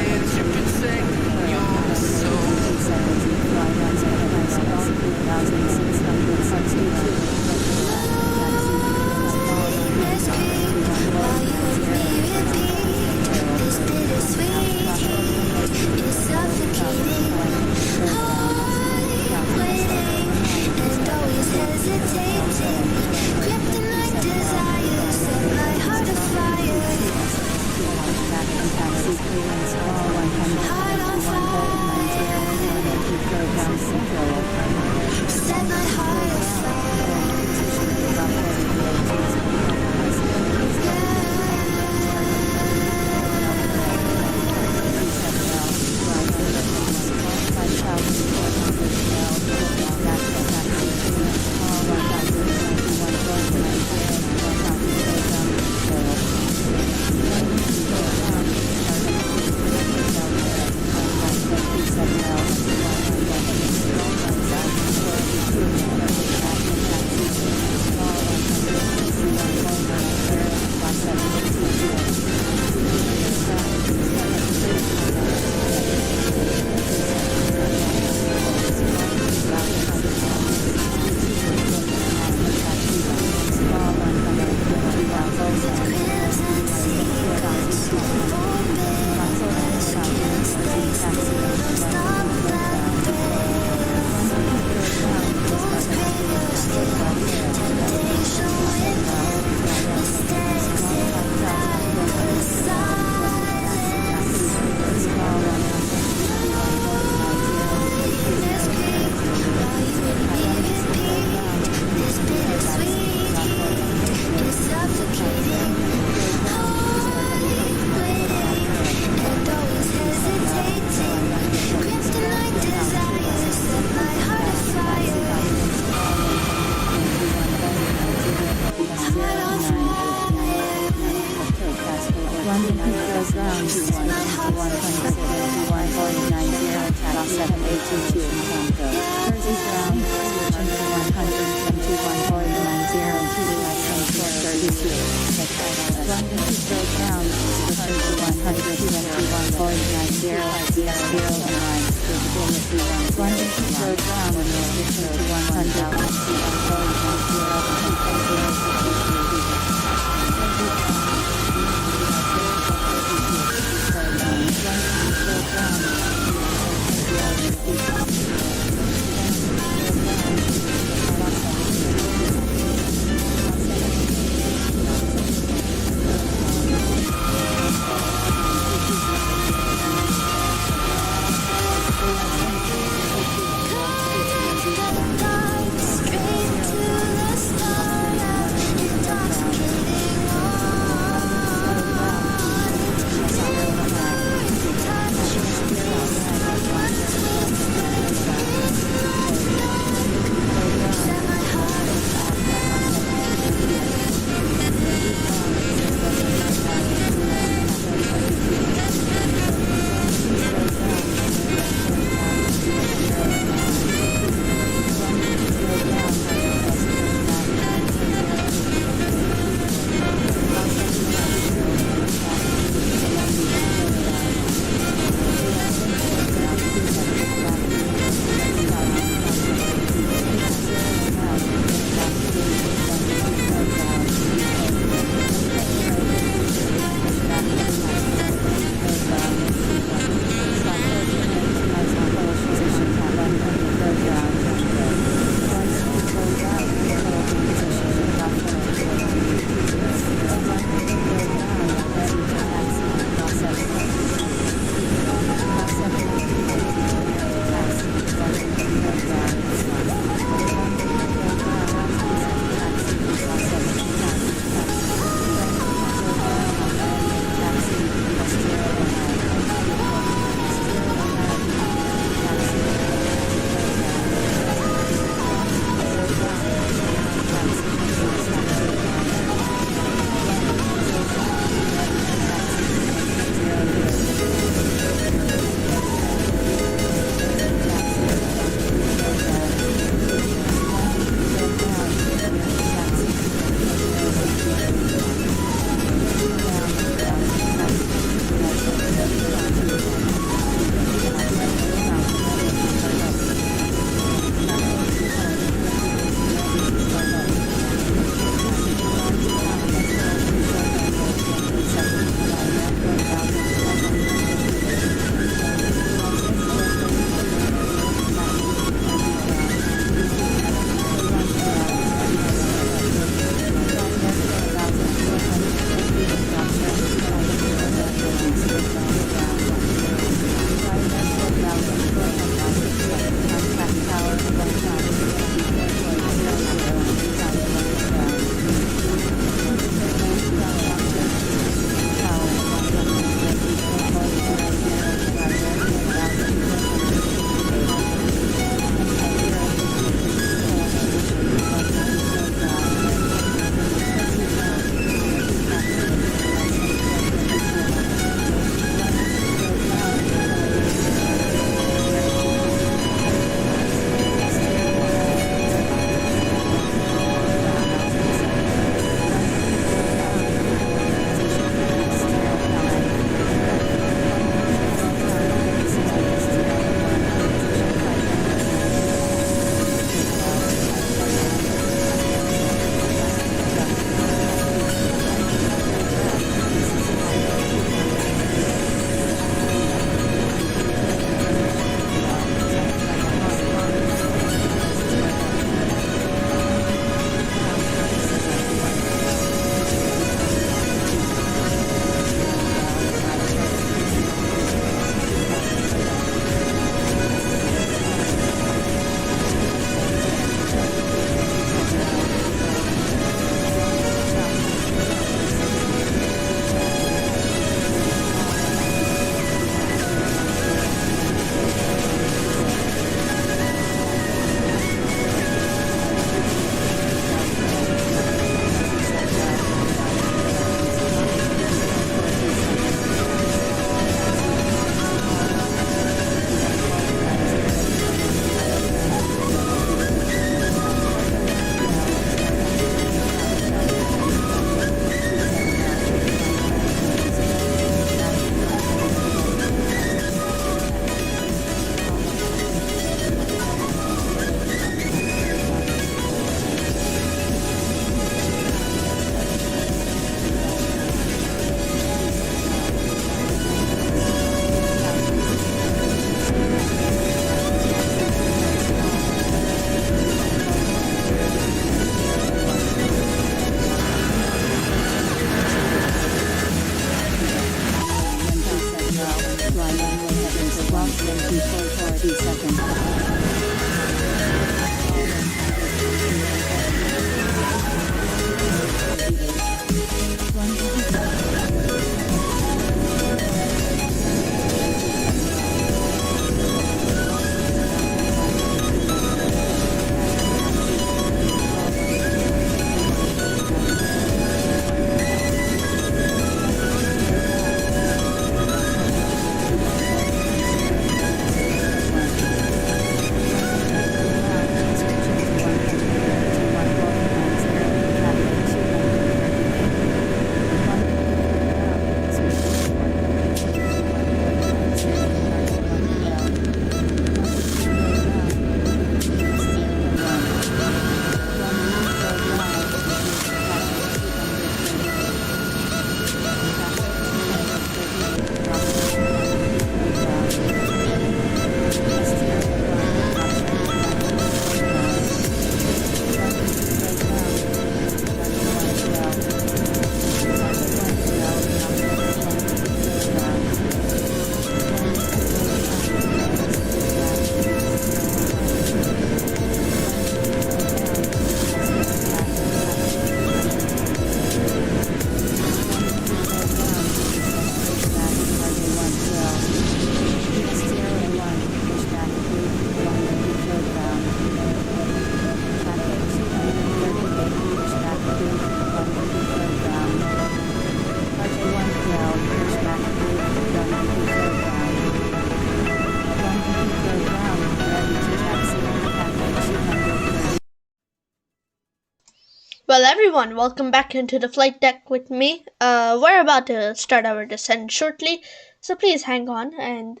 Well, everyone, welcome back into the flight deck with me. We're about to start our descent shortly, so please hang on and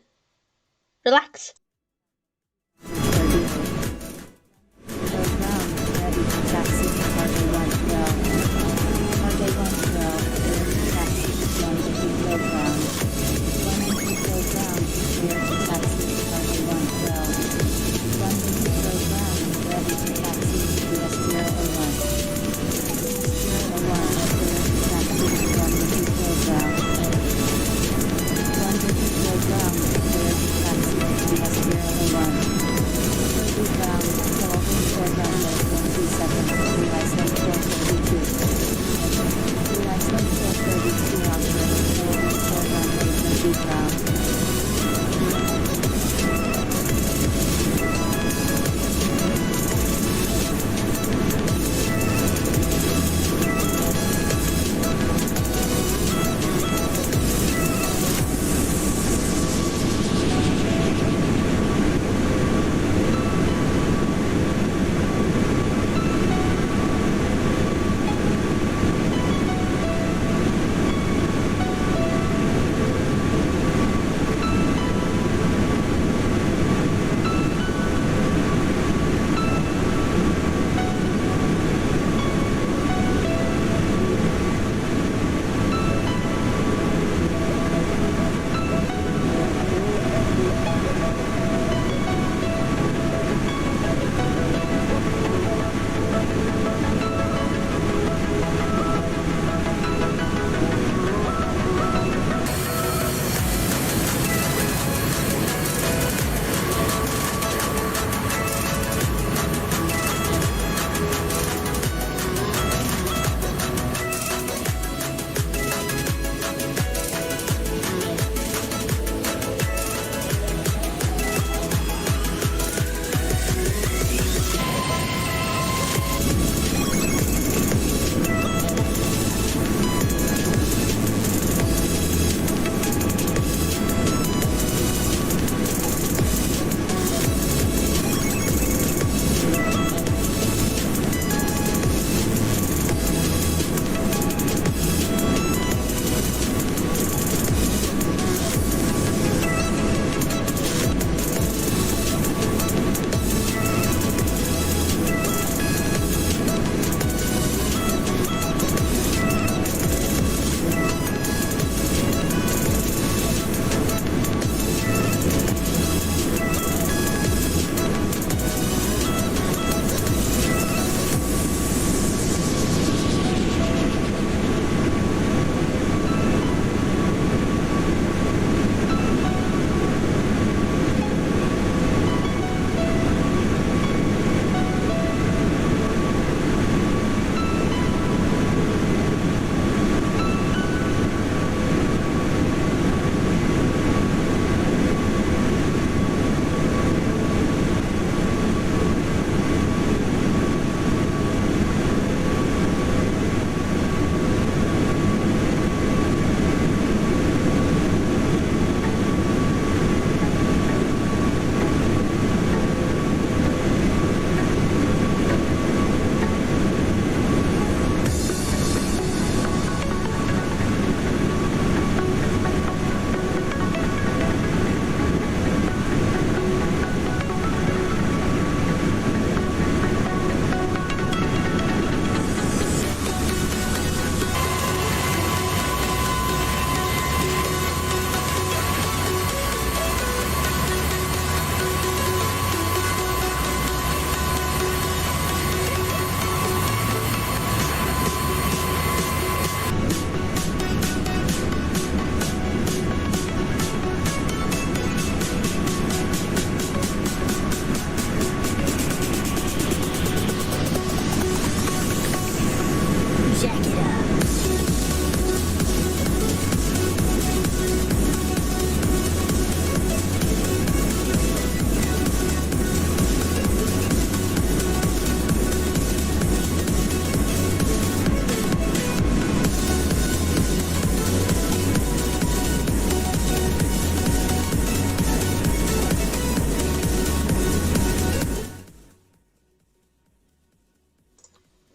relax. Ready to taxi, Cargo 112. Cargo 112, clear to taxi, London Heathrow ground. London Heathrow ground, clear to taxi, Cargo 112. London Heathrow ground, ready to taxi, US 001. 001, clear to taxi, London Heathrow ground. London Heathrow ground, clear to taxi, US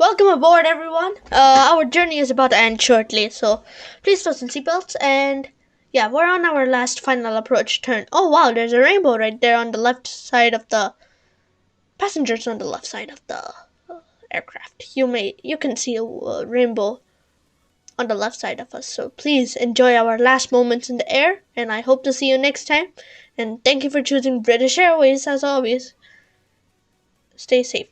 Welcome aboard, everyone. Our journey is about to end shortly, so please fasten seatbelts. And yeah, we're on our last final approach turn. Oh wow, there's a rainbow right there on the left side of the passengers on the left side of the aircraft. You can see a rainbow on the left side of us. So please enjoy our last moments in the air, and I hope to see you next time. And thank you for choosing British Airways as always. Stay safe.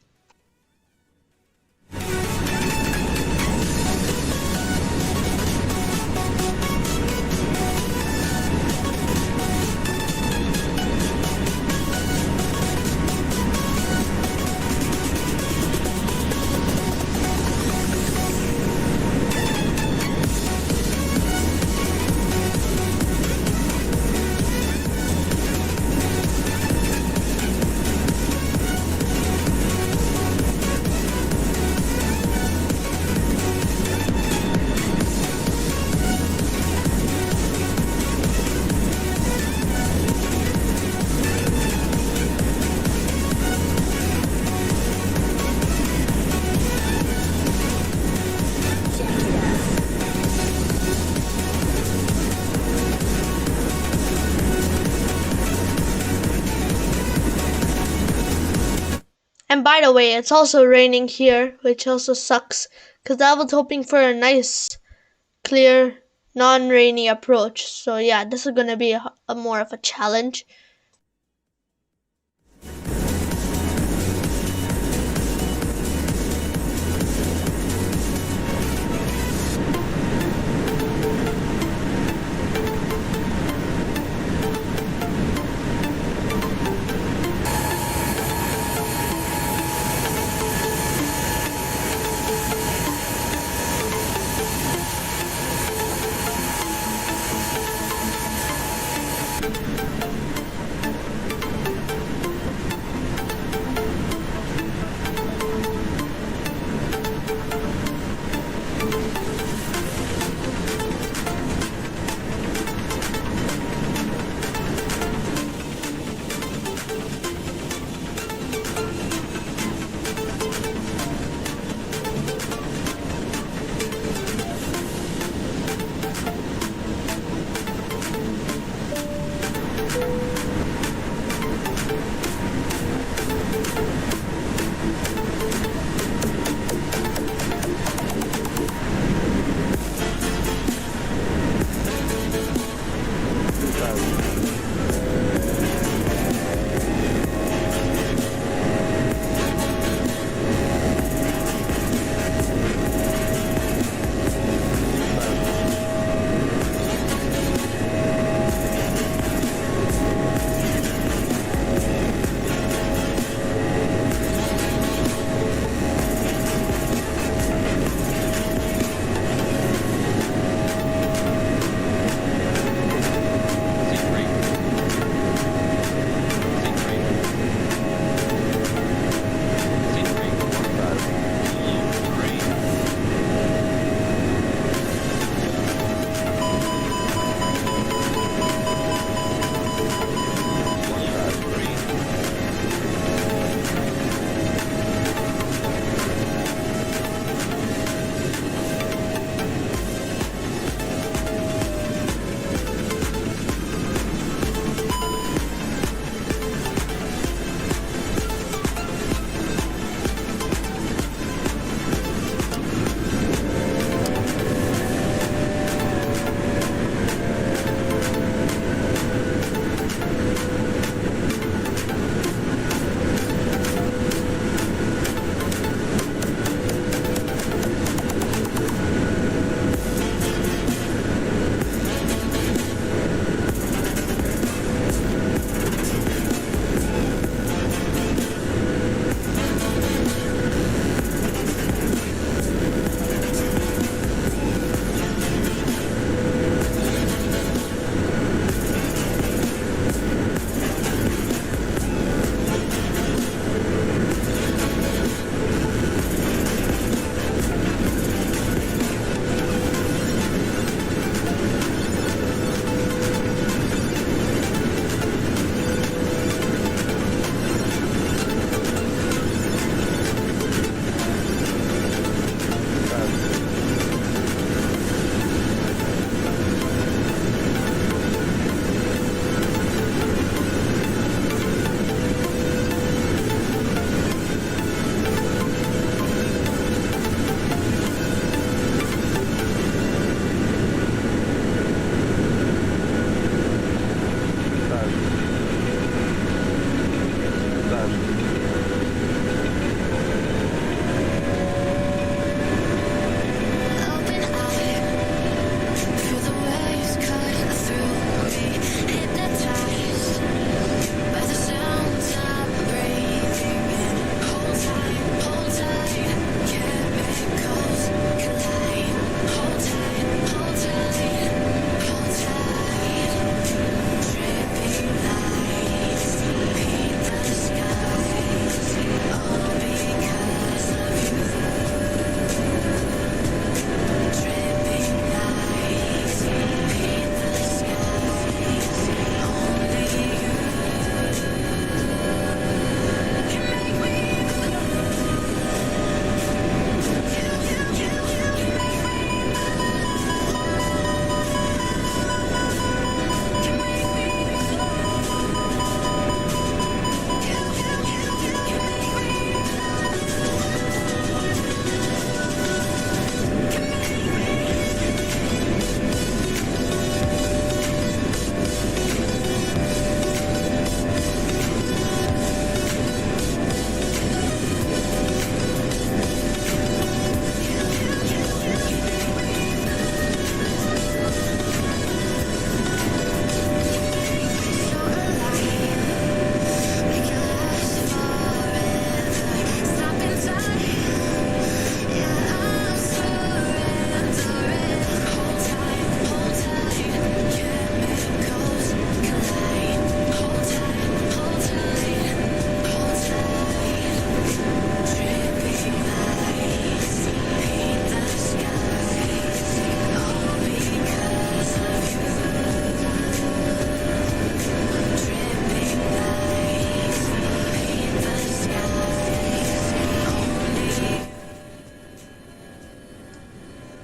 And by the way, it's also raining here, which also sucks, because I was hoping for a nice, clear, non-rainy approach. So yeah, this is gonna be a more of a challenge.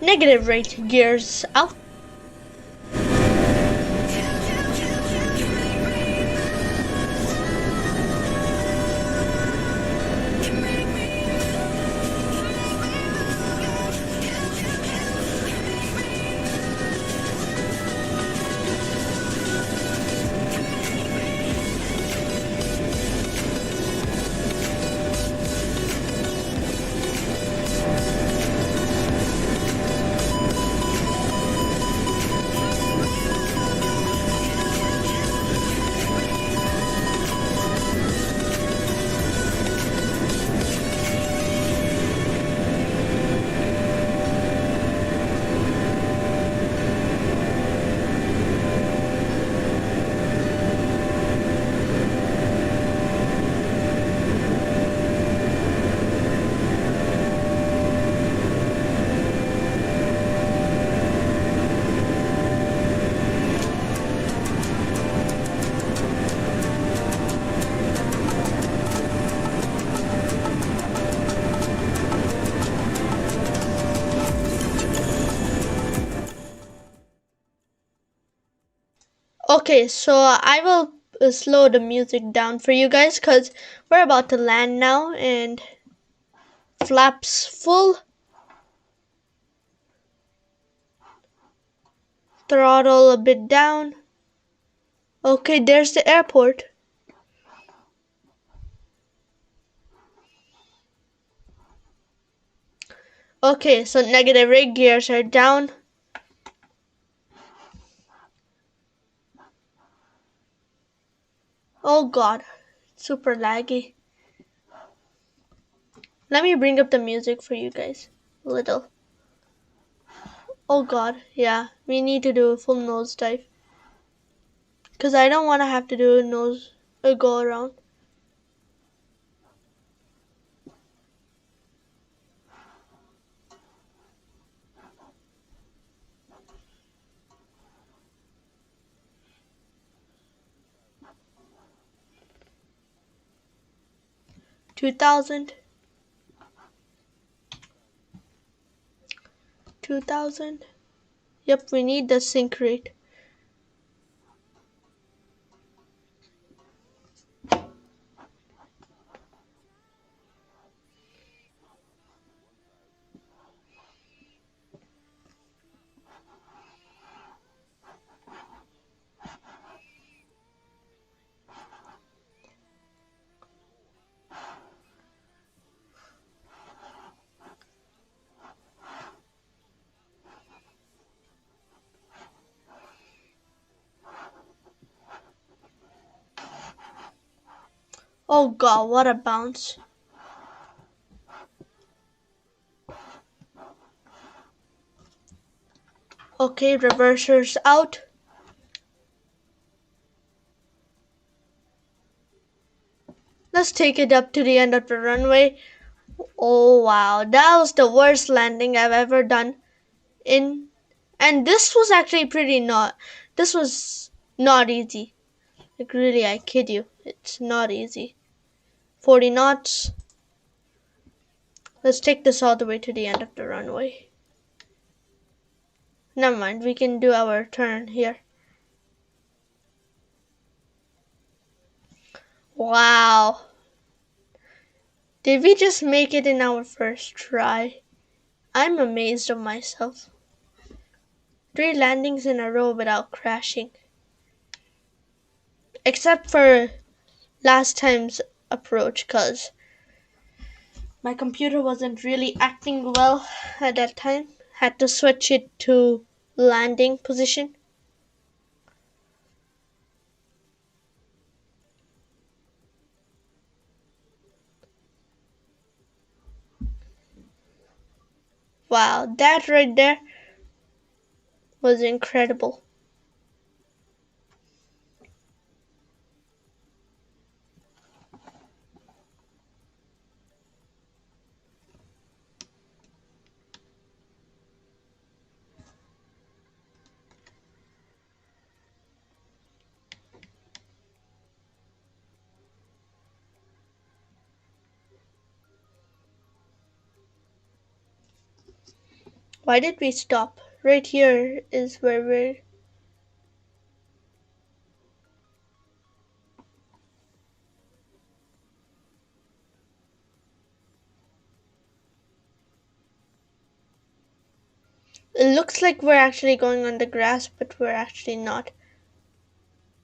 Negative rate gears out. Okay, so I will slow the music down for you guys because we're about to land now and flaps full, throttle a bit down. Okay, there's the airport. Okay, so negative rate gears are down. Oh god, super laggy. Let me bring up the music for you guys. A little. Oh god, yeah, we need to do a full nosedive. Because I don't want to have to do a go around. Two thousand. 2000. Yep, we need the sync rate. Oh god, what a bounce. Okay, reversers out. Let's take it up to the end of the runway. Oh wow, that was the worst landing I've ever done in, and this was actually this was not easy. Like really, I kid you, it's not easy. 40 knots. Let's take this all the way to the end of the runway. Never mind, we can do our turn here. Wow. Did we just make it in our first try? I'm amazed of myself. 3 landings in a row without crashing. Except for last time's approach, cause my computer wasn't really acting well at that time. Had to switch it to landing position. Wow, that right there was incredible. Why did we stop? Right here is where we're... It looks like we're actually going on the grass, but we're actually not.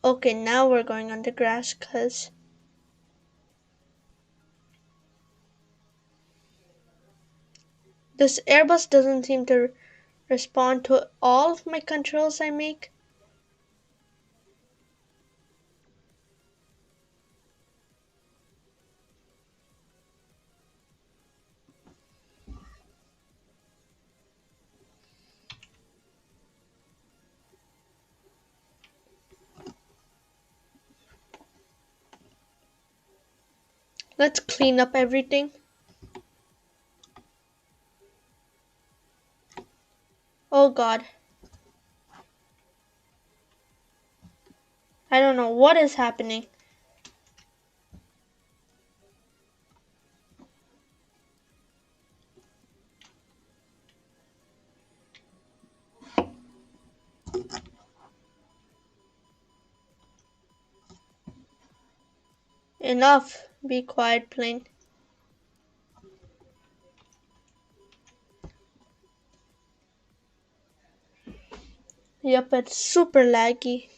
Okay, now we're going on the grass because this Airbus doesn't seem to respond to all of my controls I make. Let's clean up everything. Oh god. I don't know what is happening. Enough. Be quiet, plane. Yep, it's super laggy.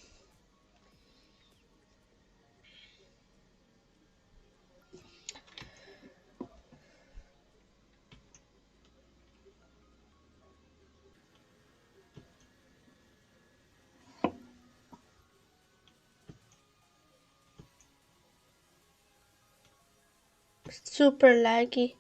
Super laggy.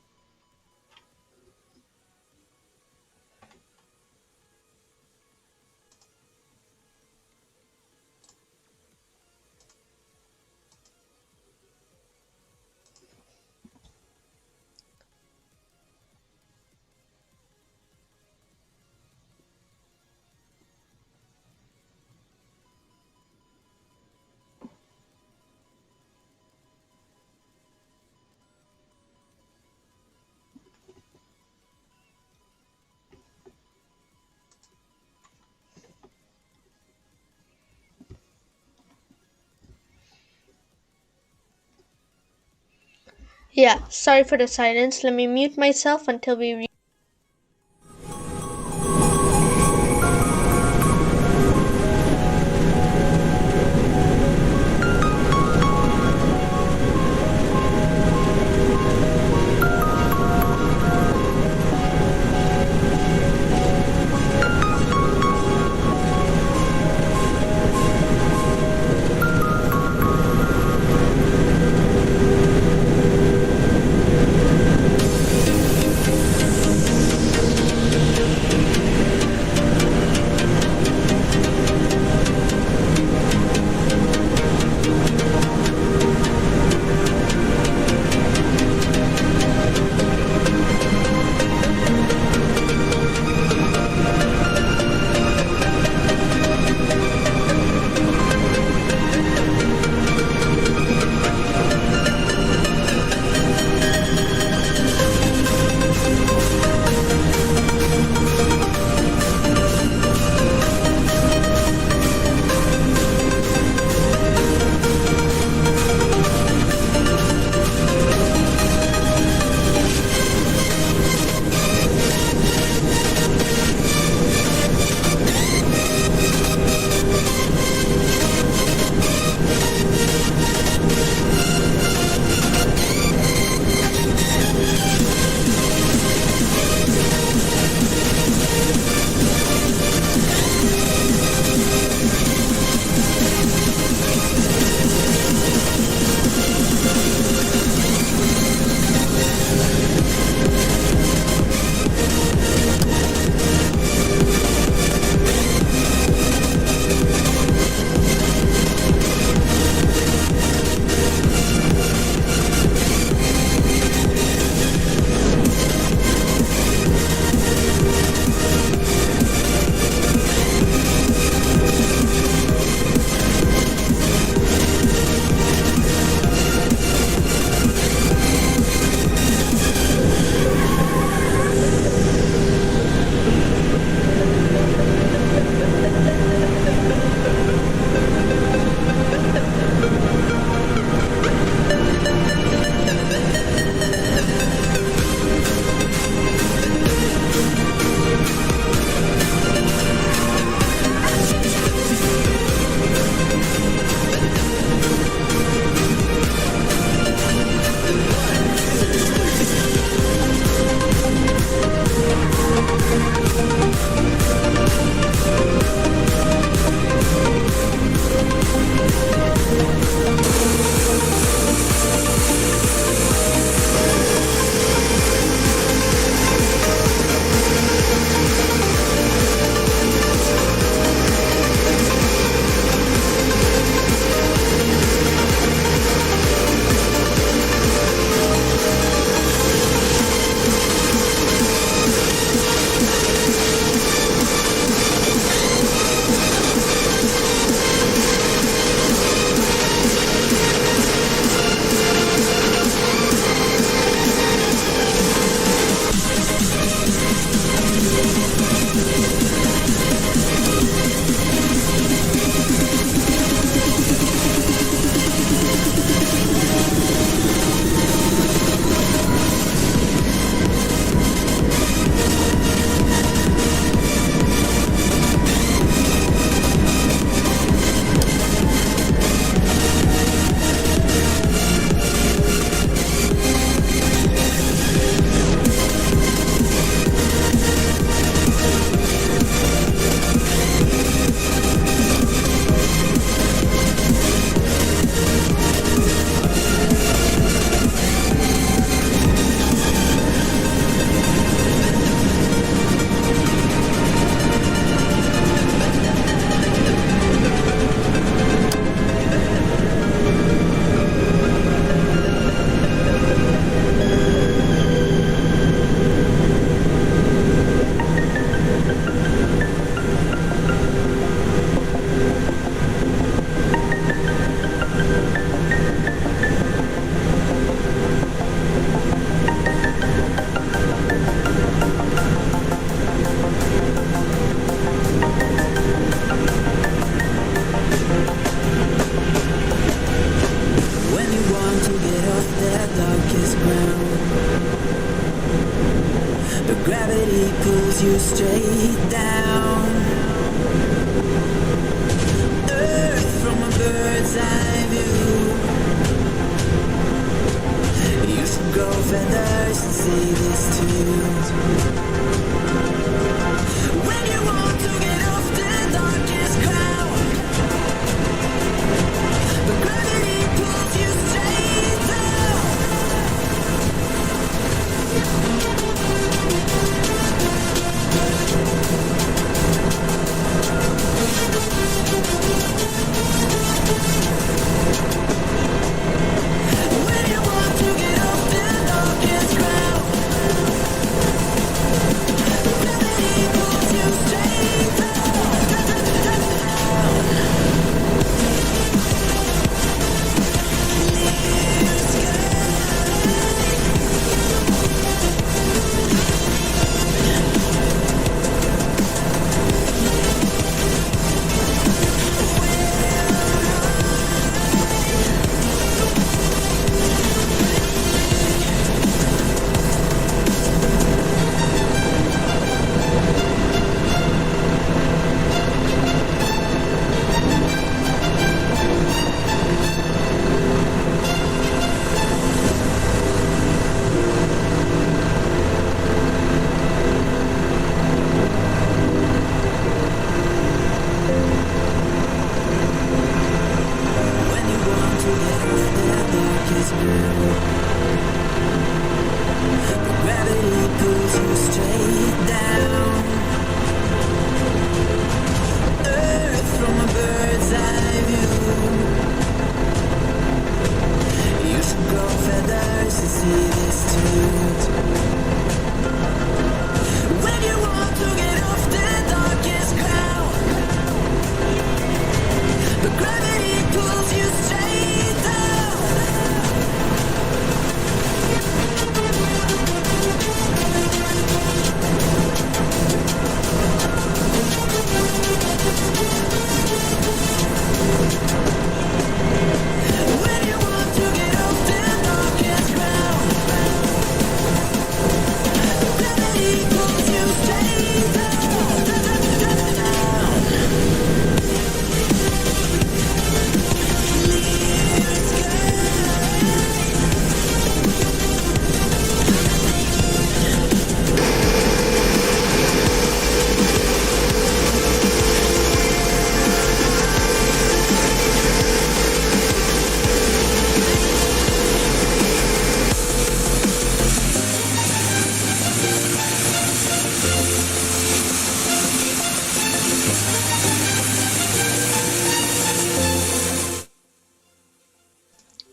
Yeah, sorry for the silence. Let me mute myself until we reach. but gravity pulls you straight down. Earth from a bird's eye view. You should grow feathers and see this too. When you want to get off the darkest cloud, but gravity pulls you straight down. When you want to get off the darkest cloud, gravity pulls you straight down. When you want to get off the darkest ground, but gravity pulls you straight down. Earth from a bird's eye view. You should grow feathers to see this too. When you want to get off the darkest cloud, but gravity pulls you straight down. When you want to get off the darkest ground, gravity pulls you straight down.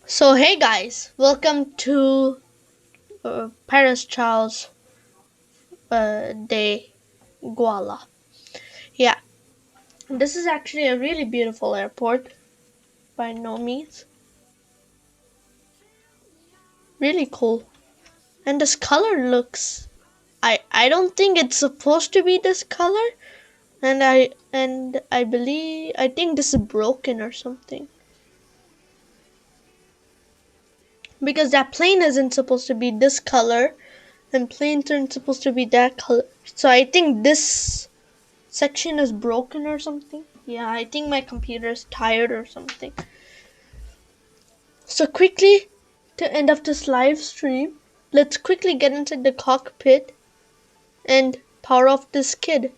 So hey guys, welcome to Paris Charles de Gualle. Yeah, this is actually a really beautiful airport, by no means. Really cool. And this color looks, I don't think it's supposed to be this color, and I think this is broken or something. Because that plane isn't supposed to be this color, and planes aren't supposed to be that color. So I think this section is broken or something. Yeah, I think my computer is tired or something. So quickly, to end of this live stream, let's quickly get inside the cockpit and power off this kid.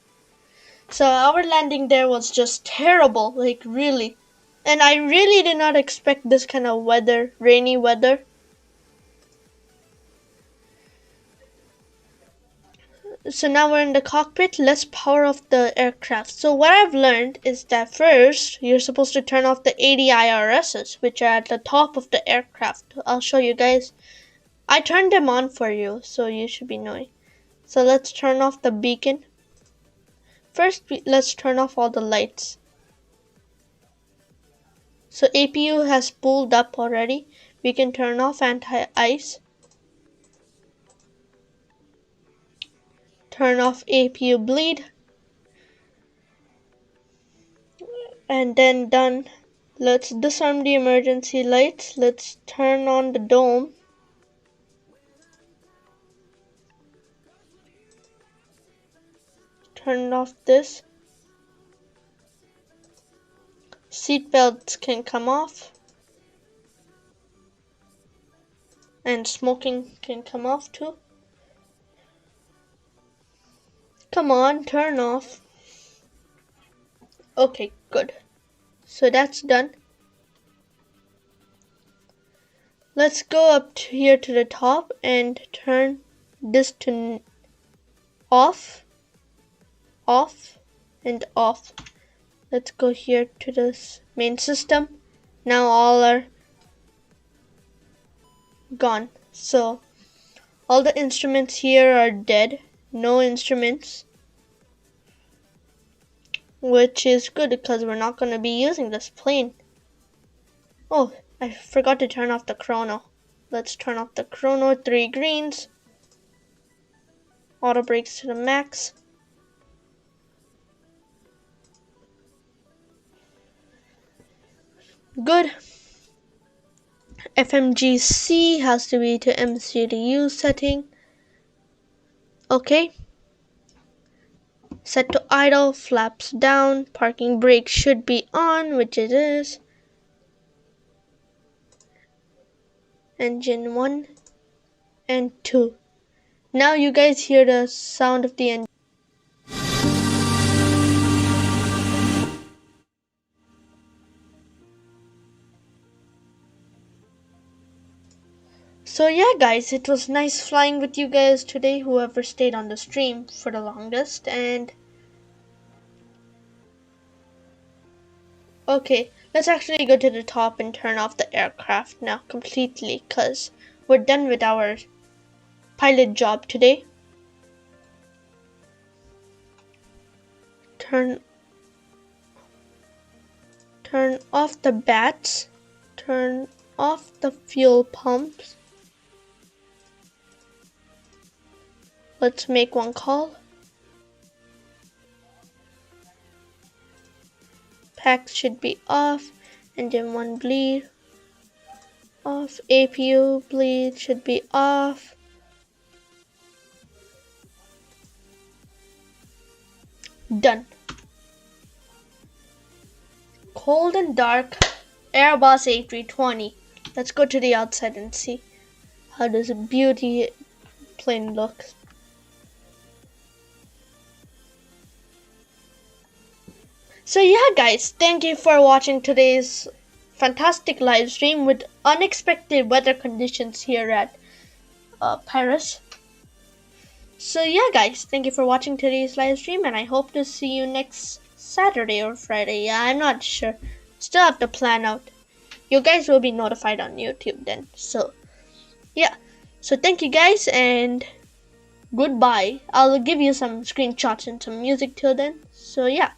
So our landing there was just terrible, like really. And I really did not expect this kind of weather, rainy weather. So now we're in the cockpit, let's power off the aircraft. So what I've learned is that first, you're supposed to turn off the ADIRSs, which are at the top of the aircraft. I'll show you guys. I turned them on for you, so you should be knowing. So let's turn off the beacon. First, let's turn off all the lights. So APU has spooled up already. We can turn off anti-ice. Turn off APU bleed. And then done. Let's disarm the emergency lights. Let's turn on the dome. turn off this. Seat belts can come off. And smoking can come off too. Come on, turn off. Okay, good. So that's done. Let's go up here to the top and turn this to off, off, and off. Let's go here to this main system. Now all are gone. So all the instruments here are dead. No instruments. Which is good because we're not going to be using this plane. Oh, I forgot to turn off the chrono. Let's turn off the chrono. 3 greens. Auto brakes to the max. Good. FMGC has to be to MCDU setting. Okay. Set to idle, flaps down, parking brake should be on, which it is. Engine 1 and 2. Now you guys hear the sound of the engine. So yeah guys, it was nice flying with you guys today, whoever stayed on the stream for the longest. And okay, let's actually go to the top and turn off the aircraft now completely, because we're done with our pilot job today. Turn off the bats, turn off the fuel pumps. Let's make one call. Packs should be off. Engine 1 bleed off. APU bleed should be off. Done. Cold and dark Airbus A320. Let's go to the outside and see how this beauty plane looks. So yeah guys, thank you for watching today's fantastic live stream with unexpected weather conditions here at Paris. So yeah guys, thank you for watching today's live stream, and I hope to see you next Saturday or Friday. Yeah, I'm not sure. Still have to plan out. You guys will be notified on YouTube then. So yeah. So thank you guys and goodbye. I'll give you some screenshots and some music till then. So yeah.